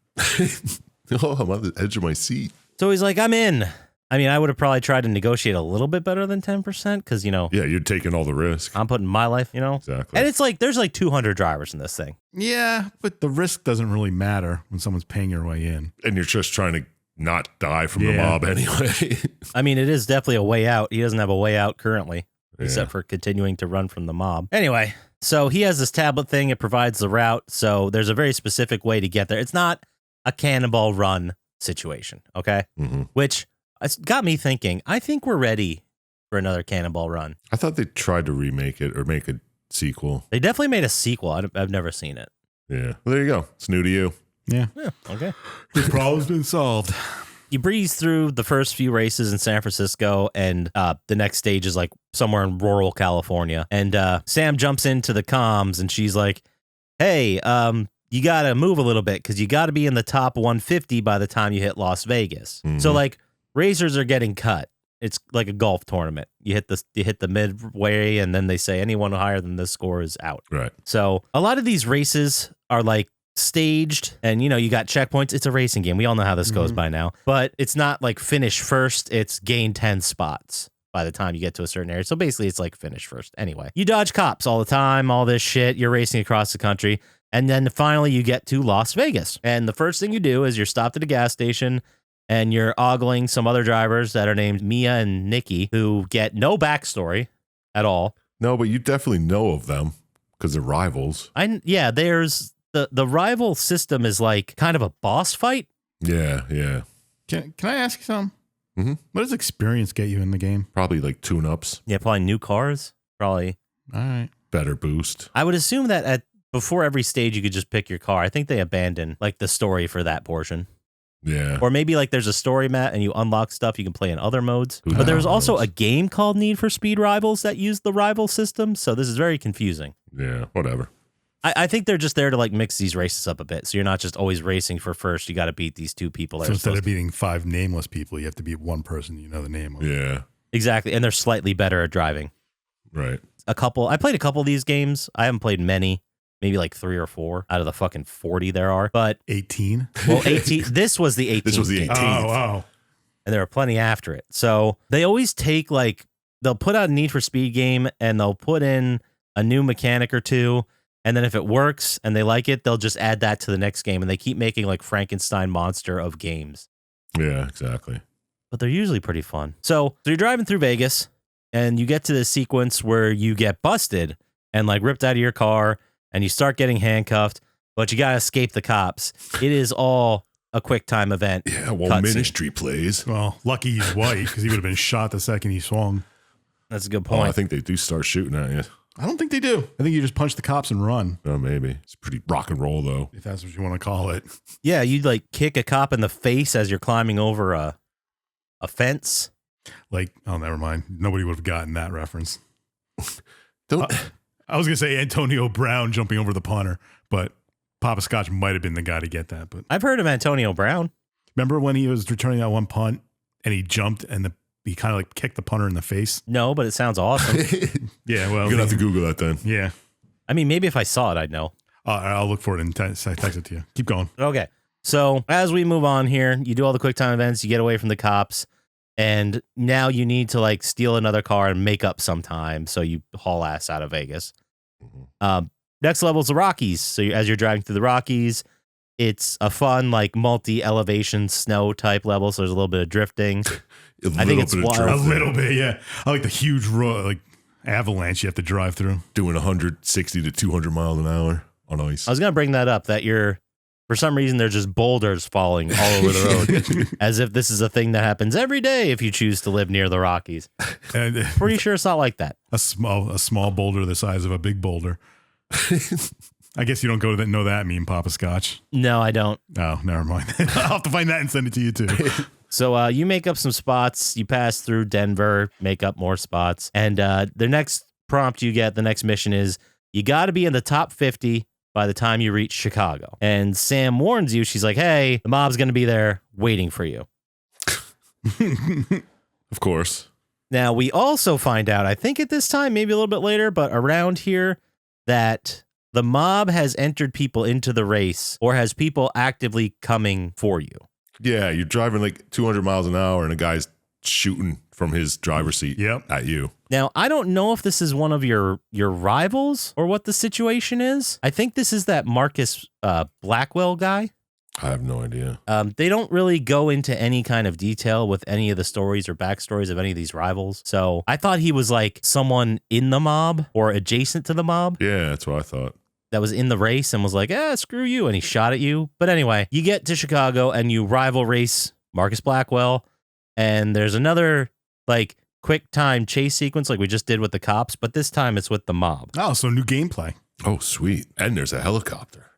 Oh, I'm on the edge of my seat. So he's like, I'm in. I mean, I would have probably tried to negotiate a little bit better than 10% because, Yeah, you're taking all the risk. I'm putting my life, Exactly. And it's like, there's like 200 drivers in this thing. Yeah, but the risk doesn't really matter when someone's paying your way in. And you're just trying to not die from the Yeah. mob anyway. I mean, it is definitely a way out. He doesn't have a way out currently, Yeah. except for continuing to run from the mob. Anyway, so he has this tablet thing. It provides the route. So there's a very specific way to get there. It's not a cannonball run situation, okay? Mm-hmm. Which it's got me thinking, I think we're ready for another cannonball run. I thought they tried to remake it or make a sequel. They definitely made a sequel. I've never seen it. Yeah. Well, there you go. It's new to you. Yeah. Yeah, okay. The problem's been solved. You breeze through the first few races in San Francisco, and the next stage is like somewhere in rural California. And Sam jumps into the comms, and she's like, hey, you got to move a little bit because you got to be in the top 150 by the time you hit Las Vegas. Mhm. So like racers are getting cut. It's like a golf tournament. You hit the midway, and then they say anyone higher than this score is out. Right. So a lot of these races are like staged, and you got checkpoints. It's a racing game. We all know how this goes by now. But it's not like finish first. It's gain 10 spots by the time you get to a certain area. So basically, it's like finish first. Anyway, you dodge cops all the time, all this shit. You're racing across the country. And then finally, you get to Las Vegas. And the first thing you do is you're stopped at a gas station, and you're ogling some other drivers that are named Mia and Nikki, who get no backstory at all. No, but you definitely know of them because they're rivals. There's the rival system is like kind of a boss fight. Yeah, yeah. Can I ask you something? Mm-hmm. What does experience get you in the game? Probably like tune-ups. Yeah, probably new cars. Probably. All right. better boost. I would assume that before every stage you could just pick your car. I think they abandoned like the story for that portion. Yeah. Or maybe like there's a story map and you unlock stuff you can play in other modes. Who But there was knows? also a game called Need for Speed Rivals that used the rival system. So this is very confusing. Yeah, whatever. I think they're just there to like mix these races up a bit. So you're not just always racing for first. You got to beat these two people. So instead of beating 5 nameless people, you have to beat one person you know the name of. Yeah. Exactly. And they're slightly better at driving. Right. I played a couple of these games. I haven't played many, maybe like 3 or 4 out of the fucking 40 there are. But 18? Well, 18. This was the 18th. This was the 18th. Oh, wow. And there were plenty after it. So they always take like, they'll put out a Need for Speed game and they'll put in a new mechanic or two. And then if it works and they like it, they'll just add that to the next game. And they keep making like Frankenstein monster of games. Yeah, exactly. But they're usually pretty fun. So you're driving through Vegas and you get to this sequence where you get busted and like ripped out of your car and you start getting handcuffed, but you got to escape the cops. It is all a quick time event. Yeah, well, cutscene. Ministry plays. Well, lucky he's white because he would have been shot the second he swung. That's a good Oh, point. I think they do start shooting at you. I don't think they do. I think you just punch the cops and run, Oh, maybe. It's pretty rock and roll, though. if that's what you want to call it. Yeah, you'd like kick a cop in the face as you're climbing over a fence. Like, oh, never mind. Nobody would have gotten that reference. Don't. I was going to say Antonio Brown jumping over the punter, but Poppascotch might have been the guy to get that. But I've heard of Antonio Brown. remember when he was returning that one punt and he jumped and he kind of like kicked the punter in the face? No, but it sounds awesome. Yeah, well. You're going to have to Google that then. Yeah. I mean, maybe if I saw it, I'd know. I'll look for it and text it to you. Keep going. Okay. So as we move on here, you do all the quick time events, you get away from the cops, and now you need to like steal another car and make up some time. So you haul ass out of Vegas. Next level is the Rockies. So as you're driving through the Rockies, it's a fun like multi-elevation snow type level. So there's a little bit of drifting. I think it's wild. A little bit, yeah. I like the huge like avalanche you have to drive through. Doing 160 to 200 miles an hour on ice. I was gonna bring that up. That for some reason there's just boulders falling all over the road, as if this is a thing that happens every day if you choose to live near the Rockies. And Pretty sure it's not like that. a small boulder the size of a big boulder. I guess you don't go to know that meme, Poppascotch. No, I don't. Oh, never mind. I'll have to find that and send it to you too. So you make up some spots. You pass through Denver, make up more spots, and the next prompt you get, the next mission is you got to be in the top 50 by the time you reach Chicago. And Sam warns you. She's like, "Hey, the mob's going to be there waiting for you." Of course. Now, we also find out, I think at this time, maybe a little bit later, but around here, that the mob has entered people into the race or has people actively coming for you. Yeah, you're driving like 200 miles an hour and a guy's shooting from his driver's seat at you. Now, I don't know if this is one of your rivals or what the situation is. I think this is that Marcus Blackwell guy. I have no idea. They don't really go into any kind of detail with any of the stories or backstories of any of these rivals. So I thought he was like someone in the mob or adjacent to the mob. Yeah, that's what I thought. That was in the race and was like, screw you. And he shot at you. But anyway, you get to Chicago and you rival race Marcus Blackwell. And there's another like quick time chase sequence like we just did with the cops. But this time it's with the mob. Oh, so new gameplay. Oh, sweet. And there's a helicopter.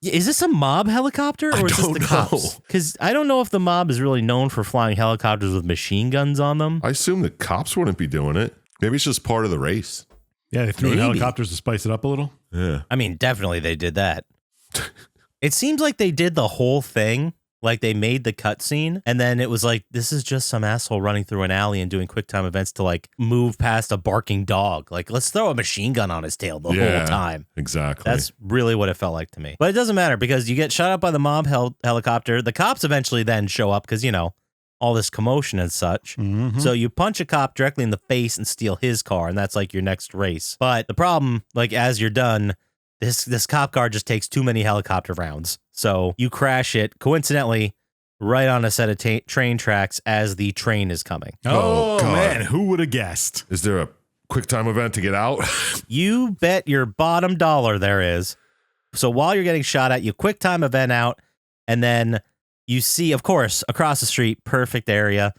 Is this a mob helicopter or is this the cops? Because I don't know if the mob is really known for flying helicopters with machine guns on them. I assume the cops wouldn't be doing it. Maybe it's just part of the race. Yeah, they threw in Maybe. helicopters to spice it up a little. Yeah. I mean, definitely they did that. It seems like they did the whole thing. Like they made the cutscene and then it was like, this is just some asshole running through an alley and doing quick time events to like move past a barking dog. Like, let's throw a machine gun on his tail the whole time. Exactly. That's really what it felt like to me. But it doesn't matter because you get shot up by the mob helicopter. The cops eventually then show up because, all this commotion and such. Mm-hmm. So you punch a cop directly in the face and steal his car. And that's like your next race. But the problem, like as you're done, this cop car just takes too many helicopter rounds. So you crash it, coincidentally, right on a set of train tracks as the train is coming. Oh, God. man, who would have guessed? Is there a quick time event to get out? You bet your bottom dollar there is. So while you're getting shot at, you quick time event out, and then you see, of course, across the street, perfect area,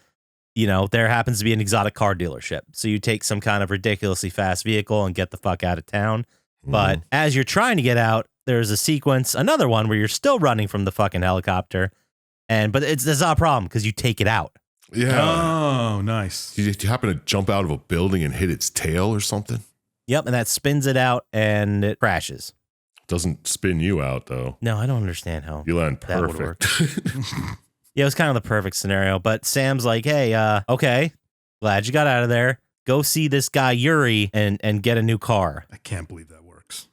there happens to be an exotic car dealership. So you take some kind of ridiculously fast vehicle and get the fuck out of town. But as you're trying to get out, there's a sequence, another one where you're still running from the fucking helicopter. But there's not a problem because you take it out. Yeah. Oh, nice. You happen to jump out of a building and hit its tail or something? Yep, and that spins it out and it crashes. Doesn't spin you out, though. No, I don't understand how You land that would work. perfect. Yeah, it was kind of the perfect scenario. But Sam's like, hey, okay, glad you got out of there. Go see this guy Yuri and get a new car. I can't believe that works.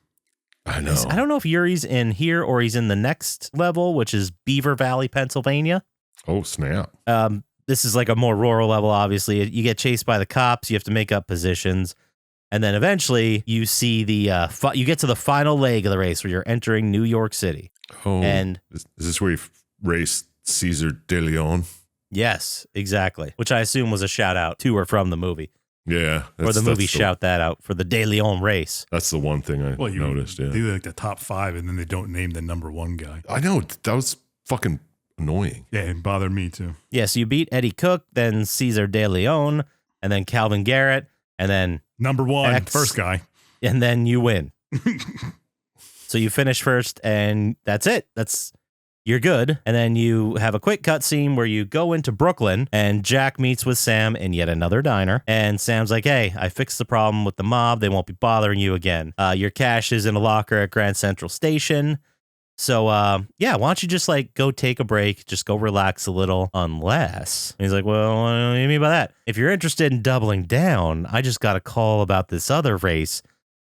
I know. I don't know if Yuri's in here or he's in the next level, which is Beaver Valley, Pennsylvania. Oh, snap. This is like a more rural level, obviously. You get chased by the cops. You have to make up positions. And then eventually you see you get to the final leg of the race where you're entering New York City. Oh, And is this where you raced Caesar de Leon? yes, exactly. Which I assume was a shout out to or from the movie. Yeah. Or the movie shout that out for the De Leon race. That's the one thing I noticed, yeah. They do like the top 5 and then they don't name the number 1 guy. I know. That was fucking annoying. Yeah, it bothered me too. Yeah, so you beat Eddie Cook, then Caesar de Leon, and then Calvin Garrett, and then Number 1, X. first guy. and then you win. So you finish first, and that's it. You're good. And then you have a quick cutscene where you go into Brooklyn, and Jack meets with Sam in yet another diner. And Sam's like, hey, I fixed the problem with the mob. They won't be bothering you again. Your cash is in a locker at Grand Central Station. So, yeah, why don't you just go take a break? Just go relax a little, unless. And he's like, well, what do you mean by that? If you're interested in doubling down, I just got a call about this other race.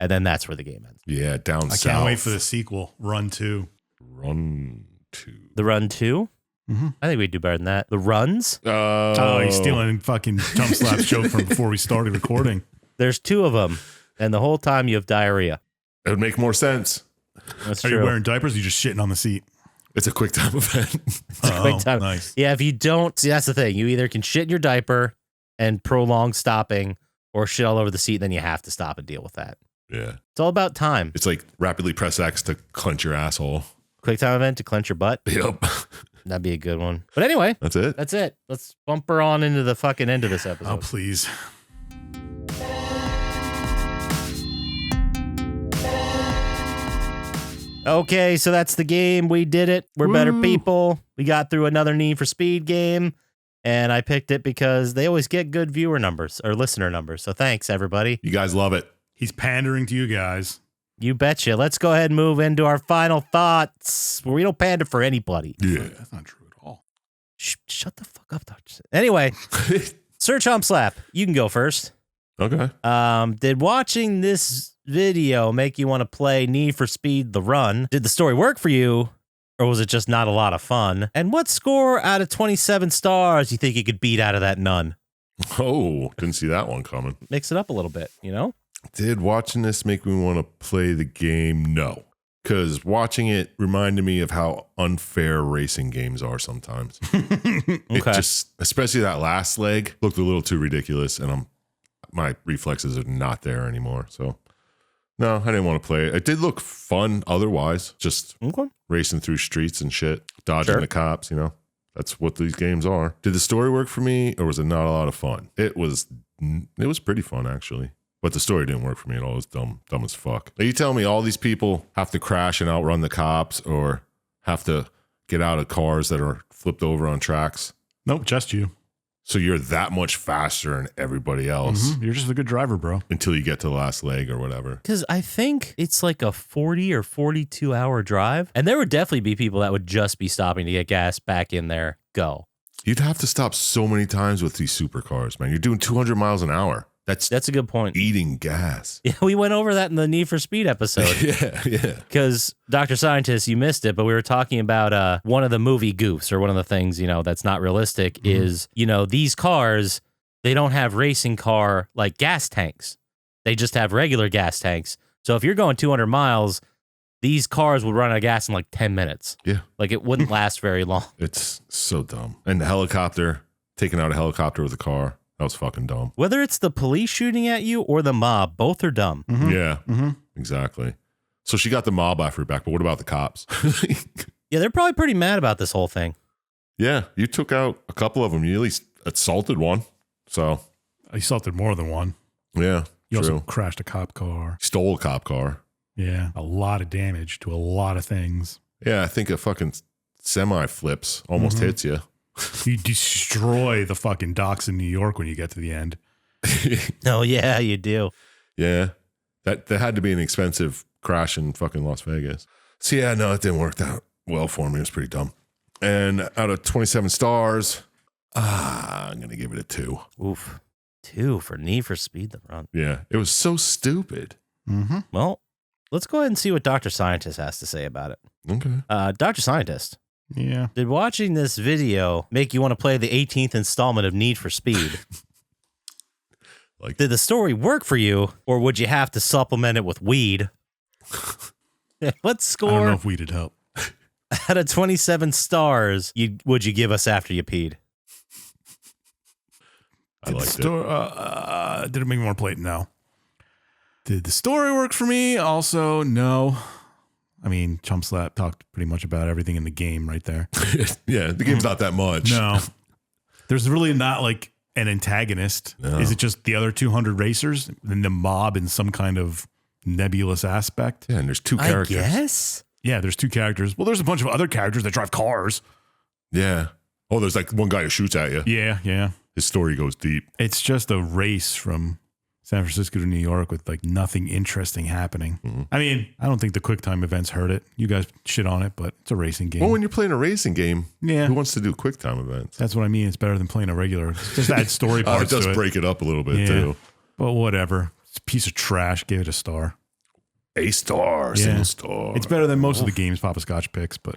And then that's where the game ends. Yeah, down I south. can't wait for the sequel, Run 2. Run 2. The Run 2? Mm-hmm. I think we'd do better than that. The Runs? Oh, he's stealing fucking Chump Slap's joke from before we started recording. There's 2 of them. And the whole time you have diarrhea. It would make more sense. That's Are true. you wearing diapers or you just shitting on the seat? It's a quick time event. Quick time. Nice. Yeah, if you don't, see, that's the thing. You either can shit in your diaper and prolong stopping or shit all over the seat, then you have to stop and deal with that. Yeah. It's all about time. It's like rapidly press X to clench your asshole. Quick time event to clench your butt. Yep. That'd be a good one. But anyway, That's it. that's it. Let's bumper on into the fucking end of this episode. Oh, please. Okay, so that's the game. We did it. We're better people. We got through another Need for Speed game, and I picked it because they always get good viewer numbers or listener numbers. So thanks, everybody. You guys love it. He's pandering to you guys. You betcha. Let's go ahead and move into our final thoughts, where we don't pander for anybody. Yeah. That's not true at all. Shut the fuck up, Dr. Anyway, Sir Chump Slap, you can go first. Okay. Did watching this video make you want to play Need for Speed The Run? Did the story work for you, or was it just not a lot of fun? And what score out of 27 stars you think you could beat out of that nun? Oh, didn't see that one coming. Mix it up a little bit, you know? Did watching this make me want to play the game? No. Because watching it reminded me of how unfair racing games are sometimes. It Okay. just, especially that last leg, looked a little too ridiculous, and my reflexes are not there anymore. So, no, I didn't want to play it. It did look fun otherwise, just Okay. racing through streets and shit, dodging Sure. the cops, That's what these games are. Did the story work for me, or was it not a lot of fun? It was pretty fun, actually. But the story didn't work for me at all. It was dumb as fuck. Are you telling me all these people have to crash and outrun the cops, or have to get out of cars that are flipped over on tracks? Nope, just you. So you're that much faster than everybody else You're just a good driver, bro. until you get to the last leg or whatever. Because I think it's like a 40 or 42 hour drive. And there would definitely be people that would just be stopping to get gas back in there. Go. You'd have to stop so many times with these supercars, man. You're doing 200 miles an hour. That's a good point. eating gas. Yeah, we went over that in the Need for Speed episode. Yeah. Because Dr. Syintist, you missed it, but we were talking about one of the movie goofs, or one of the things, that's not realistic is, these cars, they don't have racing car like gas tanks. They just have regular gas tanks. So if you're going 200 miles, these cars would run out of gas in like 10 minutes. Yeah. Like it wouldn't last very long. It's so dumb. And the helicopter, taking out a helicopter with a car, that was fucking dumb. Whether it's the police shooting at you or the mob, both are dumb. Yeah, exactly. So she got the mob off her back, but what about the cops? Yeah, they're probably pretty mad about this whole thing. Yeah, you took out a couple of them. You at least assaulted one. So I assaulted more than one. yeah, You true. also crashed a cop car. Stole a cop car. Yeah, a lot of damage to a lot of things. Yeah, I think a fucking semi flips, almost hits you. You destroy the fucking docks in New York when you get to the end. Oh, yeah, you do. Yeah, that had to be an expensive crash in fucking Las Vegas. So yeah, no, it didn't work out well for me. It was pretty dumb. And out of 27 stars, I'm gonna give it a 2. Oof. 2 for Need for Speed the Run. Yeah, it was so stupid. Mm-hmm. Well, let's go ahead and see what Dr. Syintist has to say about it. Okay. Dr. Syintist, Yeah. did watching this video make you want to play the 18th installment of Need for Speed? Like, Did the story work for you, or would you have to supplement it with weed? What I don't know score if weed'd help. out of 27 stars would you give us after you peed? I liked it. Did it make me want to play it? No. Did the story work for me? Also, no. I mean, Chump Slap talked pretty much about everything in the game right there. Yeah, the game's not that much. No. There's really not like an antagonist. No. Is it just the other 200 racers and the mob in some kind of nebulous aspect? Yeah, and there's 2 characters. I guess. Yeah, there's 2 characters. Well, there's a bunch of other characters that drive cars. Yeah. Oh, there's like one guy who shoots at you. Yeah. His story goes deep. It's just a race from San Francisco to New York with like nothing interesting happening. Mhm. I mean, I don't think the QuickTime events hurt it. You guys shit on it, but it's a racing game. Well, when you're playing a racing game, Yeah. who wants to do QuickTime events? That's what I mean. It's better than playing a regular. It's just add story It parts does to it. break it up a little bit Yeah. too. But whatever. It's a piece of trash. Give it a star. A star, Yeah. single star. It's better than most of the games Poppascotch picks, but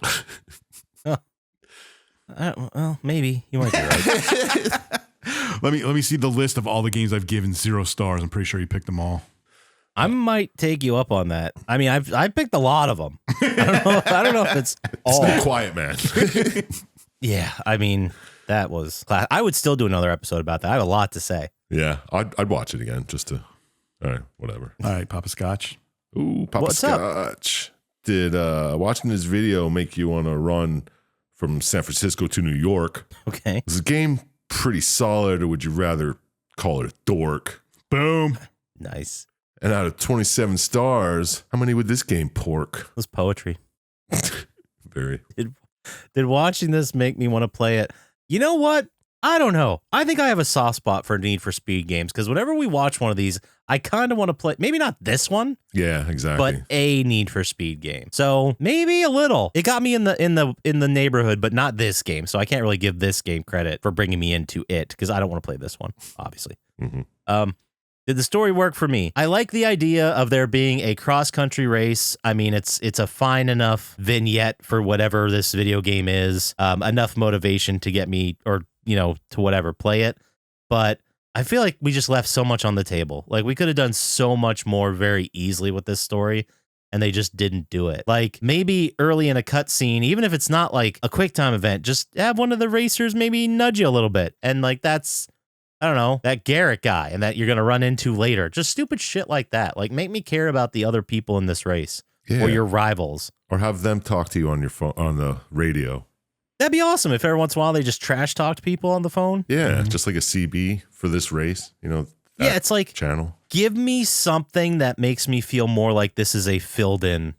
Well, maybe. You might be right. let me see the list of all the games I've given 0 stars. I'm pretty sure you picked them all. I might take you up on that. I mean, I've picked a lot of them. I don't know if it's all. It's the quiet man. Yeah, I mean, that was class. I would still do another episode about that. I have a lot to say. Yeah, I'd watch it again just to. All right, whatever. All right, Poppascotch. Ooh, What's up? Poppascotch. Did watching this video make you want to run from San Francisco to New York? Okay. Is the game pretty solid, or would you rather call it a dork? Boom. Nice. And out of 27 stars, how many would this game pork? It was poetry. Very. Did watching this make me want to play it? You know what? I don't know. I think I have a soft spot for Need for Speed games because whenever we watch one of these, I kind of want to play, maybe not this one, Yeah, exactly. but a Need for Speed game. So maybe a little. It got me in the neighborhood, but not this game. So I can't really give this game credit for bringing me into it because I don't want to play this one, obviously. Mhm. Did the story work for me? I like the idea of there being a cross-country race. I mean, it's a fine enough vignette for whatever this video game is. Enough motivation to get me, or to whatever, play it. But I feel like we just left so much on the table. Like we could have done so much more very easily with this story, and they just didn't do it. Like maybe early in a cutscene, even if it's not like a QuickTime event, just have one of the racers maybe nudge you a little bit, and like that's, I don't know, that Garrett guy and that you're going to run into later. Just stupid shit like that. Like make me care about the other people in this race Yeah. or your rivals. Or have them talk to you on your phone, on the radio. That'd be awesome if every once in a while they just trash talked people on the phone. Yeah, just like a CB for this race, Yeah, that it's like, channel. give me something that makes me feel more like this is a filled in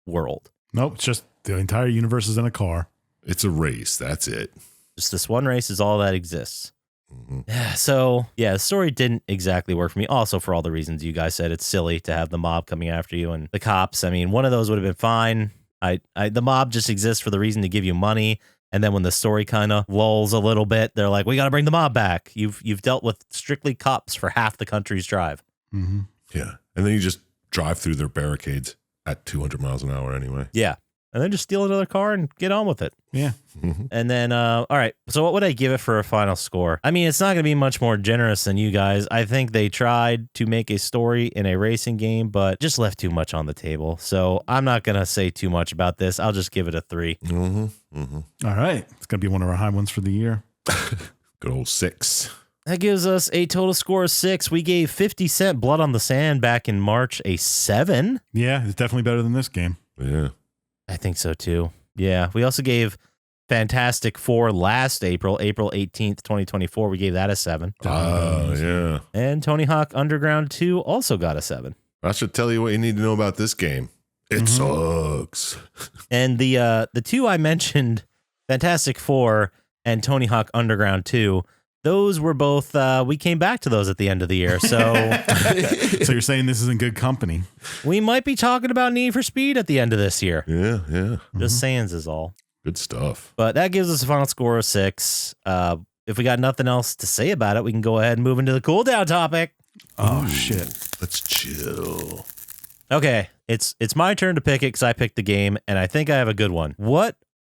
world. Nope, it's just the entire universe is in a car. It's a race. That's it. Just this one race is all that exists. Mhm. So, yeah, the story didn't exactly work for me. Also, for all the reasons you guys said, it's silly to have the mob coming after you and the cops. I mean, one of those would have been fine. The mob just exists for the reason to give you money. And then when the story kind of lulls a little bit, they're like, we got to bring the mob back. You've dealt with strictly cops for half the country's drive. Mm-hmm. Yeah. And then you just drive through their barricades at 200 miles an hour anyway. Yeah. And then just steal another car and get on with it. Yeah. Mhm. And then, all right. So what would I give it for a final score? I mean, it's not going to be much more generous than you guys. I think they tried to make a story in a racing game, but just left too much on the table. So I'm not going to say too much about this. I'll just give it a 3. Mhm. Mhm. All right. It's going to be one of our high ones for the year. Good old 6. That gives us a total score of 6. We gave 50 Cent Blood on the Sand back in March a 7. Yeah, it's definitely better than this game. Yeah. I think so too. Yeah. We also gave Fantastic Four last April 18th, 2024. We gave that a 7. Oh, yeah. And Tony Hawk Underground 2 also got a 7. I should tell you what you need to know about this game. It sucks. And the two I mentioned, Fantastic Four and Tony Hawk Underground 2, those were both, we came back to those at the end of the year. So So you're saying this isn't good company? we might be talking about Need for Speed at the end of this year. Yeah, yeah. Just saying is all. Good stuff. But that gives us a final score of 6. If we got nothing else to say about it, we can go ahead and move into the cool down topic. Oh, shit. Let's chill. Okay, it's my turn to pick it because I picked the game, and I think I have a good one.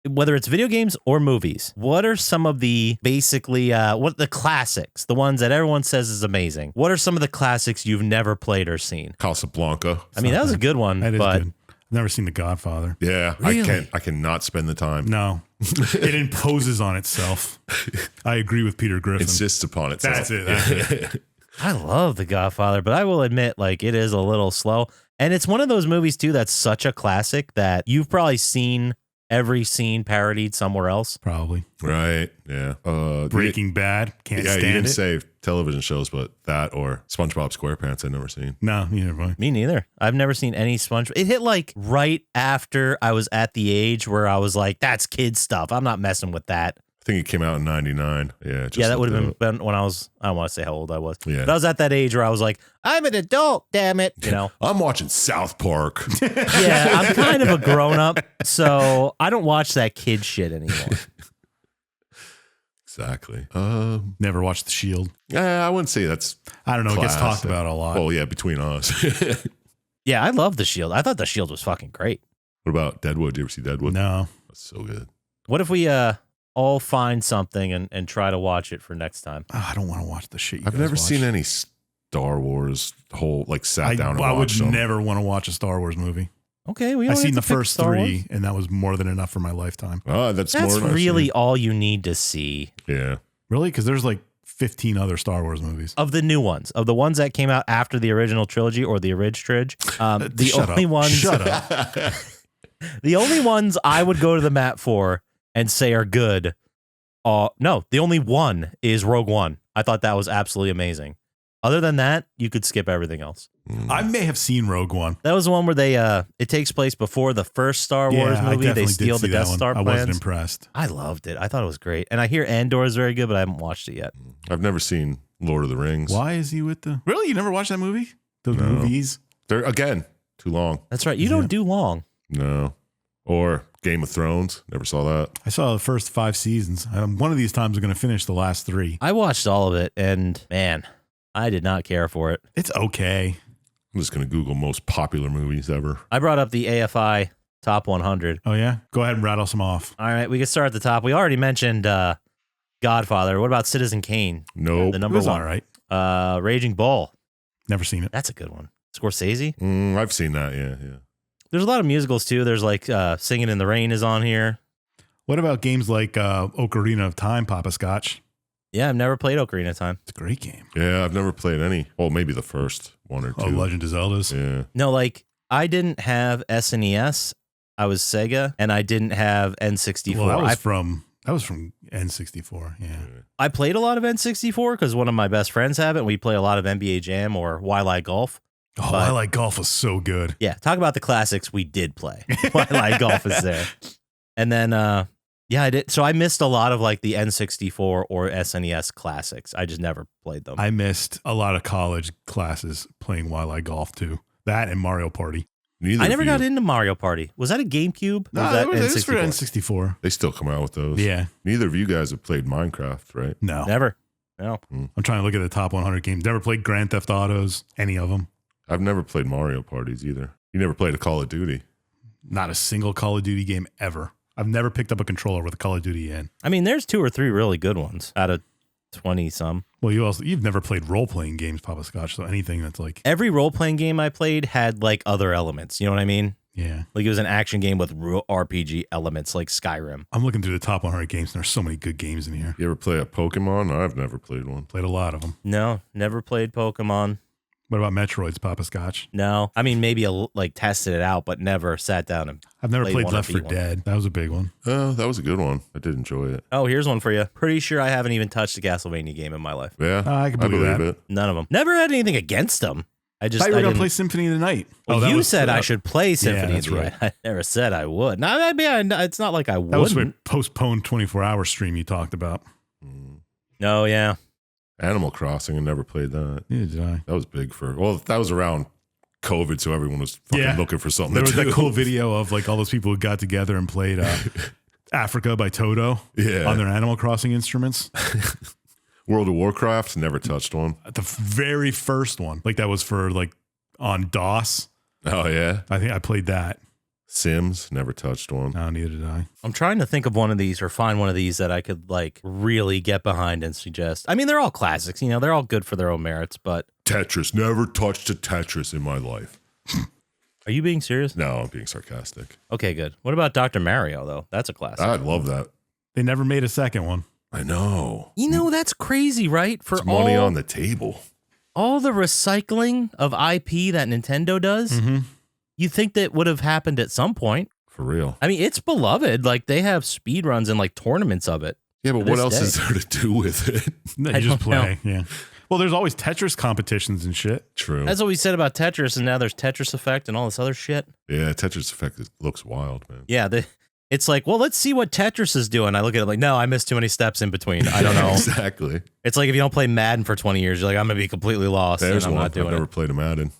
Whether it's video games or movies, what are some of the what the classics, the ones that everyone says is amazing? What are some of the classics you've never played or seen? Casablanca. I mean, that was a good one, That is but good. I've never seen The Godfather. Yeah, Really? I cannot spend the time. No. It imposes on itself. I agree with Peter Griffin. Insists upon itself. That's it. That's it. I love The Godfather, but I will admit, like, it is a little slow. And it's one of those movies, too, that's such a classic that you've probably seen every scene parodied somewhere else. Probably. Right. Yeah. Breaking Bad. Can't Yeah, stand you didn't it. say television shows, but that or SpongeBob SquarePants I've never seen. No, neither have I. Me neither. I've never seen any SpongeBob. It hit like right after I was at the age where I was like, that's kid stuff. I'm not messing with that. I think it came out in 99. Yeah. Yeah, that would have been when I was, I don't want to say how old I was. Yeah. But I was at that age where I was like, I'm an adult, damn it. You know? I'm watching South Park. Yeah, I'm kind of a grown up, so I don't watch that kid shit anymore. Exactly. Never watched The Shield. Yeah, I wouldn't say that's. I don't know. It gets talked Classic. about a lot. Well, yeah, between us. Yeah, I love The Shield. I thought The Shield was fucking great. What about Deadwood? Do you ever see Deadwood? No. That's so good. What if we all find something and try to watch it for next time? Oh, I don't want to watch the shit you I've guys never watch. seen any Star Wars whole sat down and I would watched them. never want to watch a Star Wars movie. Okay, we I've only seen the have to pick first Star 3, Wars. and that was more than enough for my lifetime. Oh, that's That's more than I've really seen. all you need to see. Yeah. Really? Because there's like 15 other Star Wars movies. Of the new ones, of the ones that came out after the original trilogy or the Ridge Tridge, the Shut only up. ones, Shut up. the only ones I would go to the mat for and say are good. No, the only one is Rogue One. I thought that was absolutely amazing. Other than that, you could skip everything else. I may have seen Rogue One. That was the one where they it takes place before the first Star Wars I movie. They definitely steal did the see Death that one. Star I plans. wasn't impressed. I loved it. I thought it was great. And I hear Andor is very good, but I haven't watched it yet. I've never seen Lord of the Rings. Why is he with the... Really? You never watched that movie? Those No. movies? They're, again, too long. That's right. You don't do long. No. Or Game of Thrones. Never saw that. I saw the first 5 seasons. One of these times I'm going to finish the last 3. I watched all of it, and man, I did not care for it. It's okay. I'm just going to Google most popular movies ever. I brought up the AFI Top 100. Oh, yeah? Go ahead and rattle some off. All right, we can start at the top. We already mentioned Godfather. What about Citizen Kane? Nope. The It number was one. all right. Raging Bull. Never seen it. That's a good one. Scorsese. I've seen that. Yeah. There's a lot of musicals too. There's like Singing in the Rain is on here. What about games like Ocarina of Time, Poppascotch? Yeah, I've never played Ocarina of Time. It's a great game. Yeah, I've never played any. Well, maybe the first one or two. Oh, Legend of Zelda's. Yeah. No, like I didn't have SNES. I was Sega, and I didn't have N64. Well, that was from N64. Yeah. I played a lot of N64 because one of my best friends have it. And we play a lot of NBA Jam or Wildlife Golf. Oh, But- I like golf was so good. Yeah, talk about the classics we did play. Wildlife Golf is there. And then, yeah, I did. So I missed a lot of like the N64 or SNES classics. I just never played them. I missed a lot of college classes playing Wildlife Golf too. That and Mario Party. Neither I never of you. got into Mario Party. Was that a GameCube? Or No, was that it was for N64? N64. They still come out with those. Yeah. Neither of you guys have played Minecraft, right? No. Never. No. I'm trying to look at the top 100 games. Never played Grand Theft Autos, any of them. I've never played Mario parties either. You never played a Call of Duty. Not a single Call of Duty game ever. I've never picked up a controller with a Call of Duty in. I mean, there's 2 or 3 really good ones out of 20 some. Well, you've never played role playing games, Poppascotch, so anything that's like, Every role playing game I played had like other elements. You know what I mean? yeah. Like it was an action game with real RPG elements like Skyrim. I'm looking through the top 100 games, and there's so many good games in here. You ever play a Pokemon? I've never played one. Played a lot of them. No, never played Pokemon. What about Metroid's Poppascotch? No, I mean maybe like tested it out, but never sat down and. I've never played one Left or 4 beat one. Dead. That was a big one. Oh, that was a good one. I did enjoy it. Oh, here's one for you. Pretty sure I haven't even touched a Castlevania game in my life. Yeah, I can believe that. it. None of them. Never had anything against them. I just I thought you were going didn't. to play Symphony of the Night. Well, that you was- said I should play Symphony that's of the right. Night. I never said I would. No, I mean, it's not like I That was wouldn't. a postponed 24-hour stream you talked about. No, yeah. Animal Crossing, I never played that. Yeah, did I? That was big that was around COVID, so everyone was fucking Yeah. looking for something There to was do. that cool video of like all those people who got together and played Africa by Toto Yeah. on their Animal Crossing instruments. World of Warcraft, never touched one. The very first one, like that was for like on DOS. Oh, yeah. I think I played that. Sims, never touched one. No, neither did I. I'm trying to think of one of these or find one of these that I could like really get behind and suggest. I mean, they're all classics. You know, they're all good for their own merits, but Tetris, never touched a Tetris in my life. are you being serious? No, I'm being sarcastic. Okay, good. What about Dr. Mario, though? That's a classic. I love that. They never made a second one. I know. You know, that's crazy, right? For It's money all, on the table. all the recycling of IP that Nintendo does, you think that would have happened at some point. For real. I mean, it's beloved. Like, they have speed runs and like tournaments of it. Yeah, but to what this else day. is there to do with it? No, I you just don't know. play. Yeah. Well, there's always Tetris competitions and shit. True. That's what we said about Tetris, and now there's Tetris Effect and all this other shit. Yeah, Tetris Effect looks wild, man. Yeah, it's like, well, let's see what Tetris is doing. I look at it like, no, I missed too many steps in between. I don't know. Exactly. It's like if you don't play Madden for 20 years, you're like, I'm going to be completely lost. There's and I'm one. not doing I've never it. played a Madden.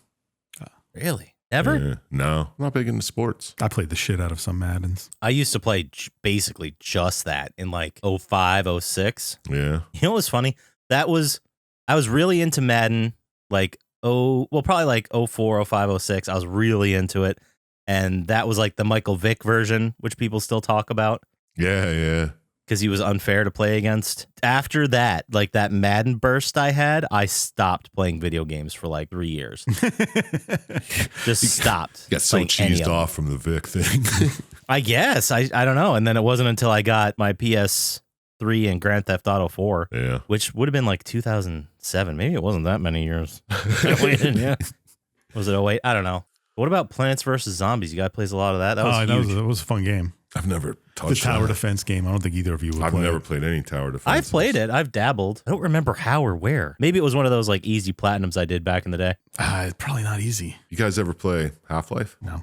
Really? Never? Yeah. No, I'm not big into sports. I played the shit out of some Maddens. I used to play basically just that in like 05, 06. Yeah. You know what's funny? I was really into Madden like, probably like 04, 05, 06. I was really into it. And that was like the Michael Vick version, which people still talk about Yeah, yeah. because he was unfair to play against. After that, like that Madden burst I had, I stopped playing video games for like 3 years. Just stopped. Got so playing any cheesed of them. off from the Vic thing. I guess. I don't know. And then it wasn't until I got my PS3 and Grand Theft Auto 4, Yeah. which would have been like 2007. Maybe it wasn't that many years. Yeah. Was it 08? I don't know. What about Plants vs. Zombies? You guy plays a lot of that. That was huge. that was a fun game. I've never The touched tower that. defense game. I don't think either of you would I've play never it. played any tower defense. I've played it. I've dabbled. I don't remember how or where. Maybe it was one of those like easy platinums I did back in the day. It's probably not easy. You guys ever play Half-Life? No.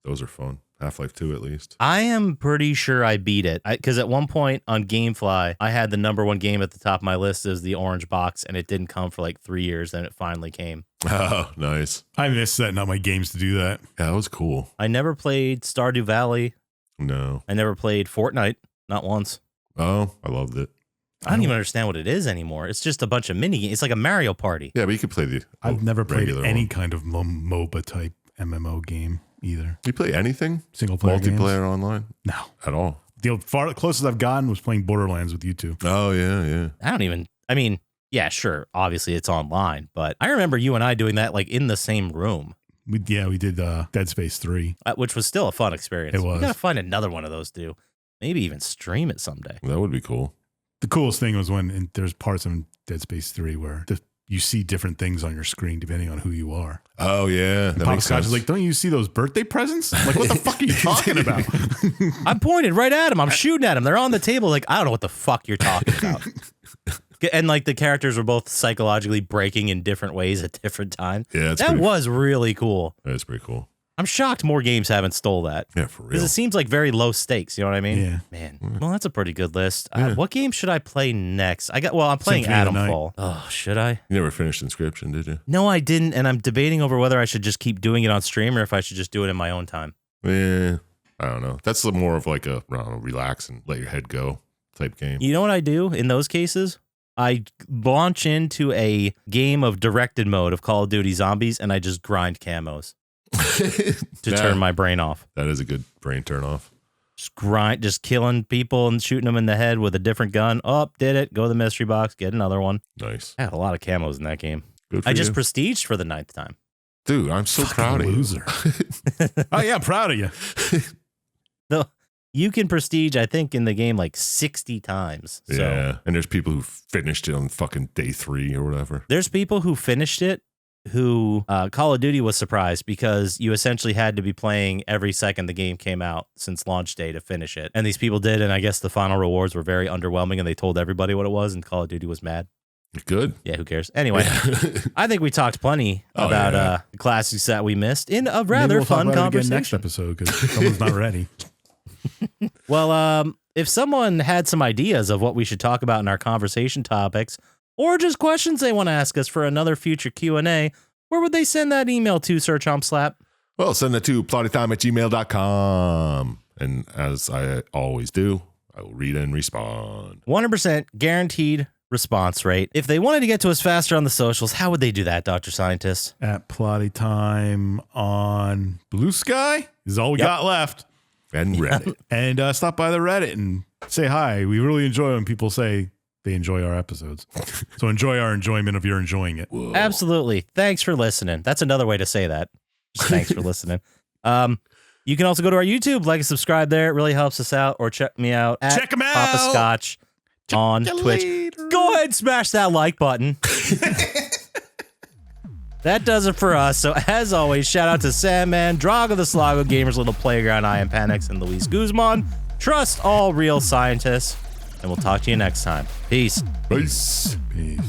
Those are fun. Half-Life 2 at least. I am pretty sure I beat it because at one point on GameFly, I had the number one game at the top of my list as the orange box, and it didn't come for like 3 years. Then it finally came. Oh, nice. I miss setting up my games to do that. Yeah, that was cool. I never played Stardew Valley. No. I never played Fortnite, not once. Oh, I loved it. I don't even understand what it is anymore. It's just a bunch of mini games. It's like a Mario Party. Yeah, but you could play the I've never played regular any one. kind of MOBA type MMO game either. You play anything? Single player Multiplayer games? online? No. At all? The closest I've gotten was playing Borderlands with you two. Oh, yeah, yeah. I mean, yeah, sure. Obviously it's online, but I remember you and I doing that like in the same room, We did Dead Space 3. which was still a fun experience. It was. We got to find another one of those too. Maybe even stream it someday. That would be cool. The coolest thing was when there's parts of Dead Space 3 where you see different things on your screen depending on who you are. Oh, yeah. That makes Poppascotch sense. is like, don't you see those birthday presents? I'm like, what the fuck are you talking about? I'm pointed right at them. I'm shooting at them. They're on the table. Like, I don't know what the fuck you're talking about. And like the characters were both psychologically breaking in different ways at different times. Yeah, that's That pretty, was really cool. that's pretty cool. I'm shocked more games haven't stole that. Yeah, for Because real. it seems like very low stakes. You know what I mean? Yeah. Man. Well, that's a pretty good list. Yeah. What game should I play next? I'm playing Symphony of the Night. Adamfall. Oh, should I? You never finished Inscription, did you? No, I didn't. And I'm debating over whether I should just keep doing it on stream or if I should just do it in my own time. Yeah, I don't know. That's more of like a, I don't know, relax and let your head go type game. You know what I do in those cases? I launch into a game of directed mode of Call of Duty Zombies and I just grind camos to turn my brain off. That is a good brain turn off. Just killing people and shooting them in the head with a different gun. Oh, did it. Go to the mystery box. Get another one. Nice. I had a lot of camos in that game. Good for I just you. prestiged for the 9th time. Dude, I'm so Fucking proud of you. loser. Oh, yeah, I'm proud of you. Though you can prestige, I think, in the game like 60 times. So Yeah. And there's people who finished it on fucking day 3 or whatever. there's people who finished it who Call of Duty was surprised because you essentially had to be playing every second the game came out since launch day to finish it. And these people did, and I guess the final rewards were very underwhelming, and they told everybody what it was, and Call of Duty was mad. Good. Yeah, who cares? Anyway, I think we talked plenty about the classics that we missed in a rather fun conversation. Next episode, because someone's not ready. Well, if someone had some ideas of what we should talk about in our conversation topics, or just questions they want to ask us for another future Q&A, where would they send that email to, Sir Chump Slap? Well, send it to plottytime@gmail.com. And as I always do, I will read and respond. 100% guaranteed response rate. If they wanted to get to us faster on the socials, how would they do that, Dr. Syintist? At Plotty Time on Blue Sky is all we got left. And Reddit. And stop by the Reddit and say hi. We really enjoy when people say they enjoy our episodes. So enjoy our enjoyment of your enjoying it. Whoa. Absolutely. Thanks for listening. That's another way to say that. Just thanks for listening. You can also go to our YouTube, like and subscribe there. It really helps us out. Or check me out at Check 'em out. Poppascotch on Twitch. Later. Go ahead and smash that like button. That does it for us. So as always, shout out to Sandman, Drago the Slago, Gamers Little Playground, I Am Panix, and Luis Guzman. Trust all real scientists. And we'll talk to you next time. Peace. Peace. Peace.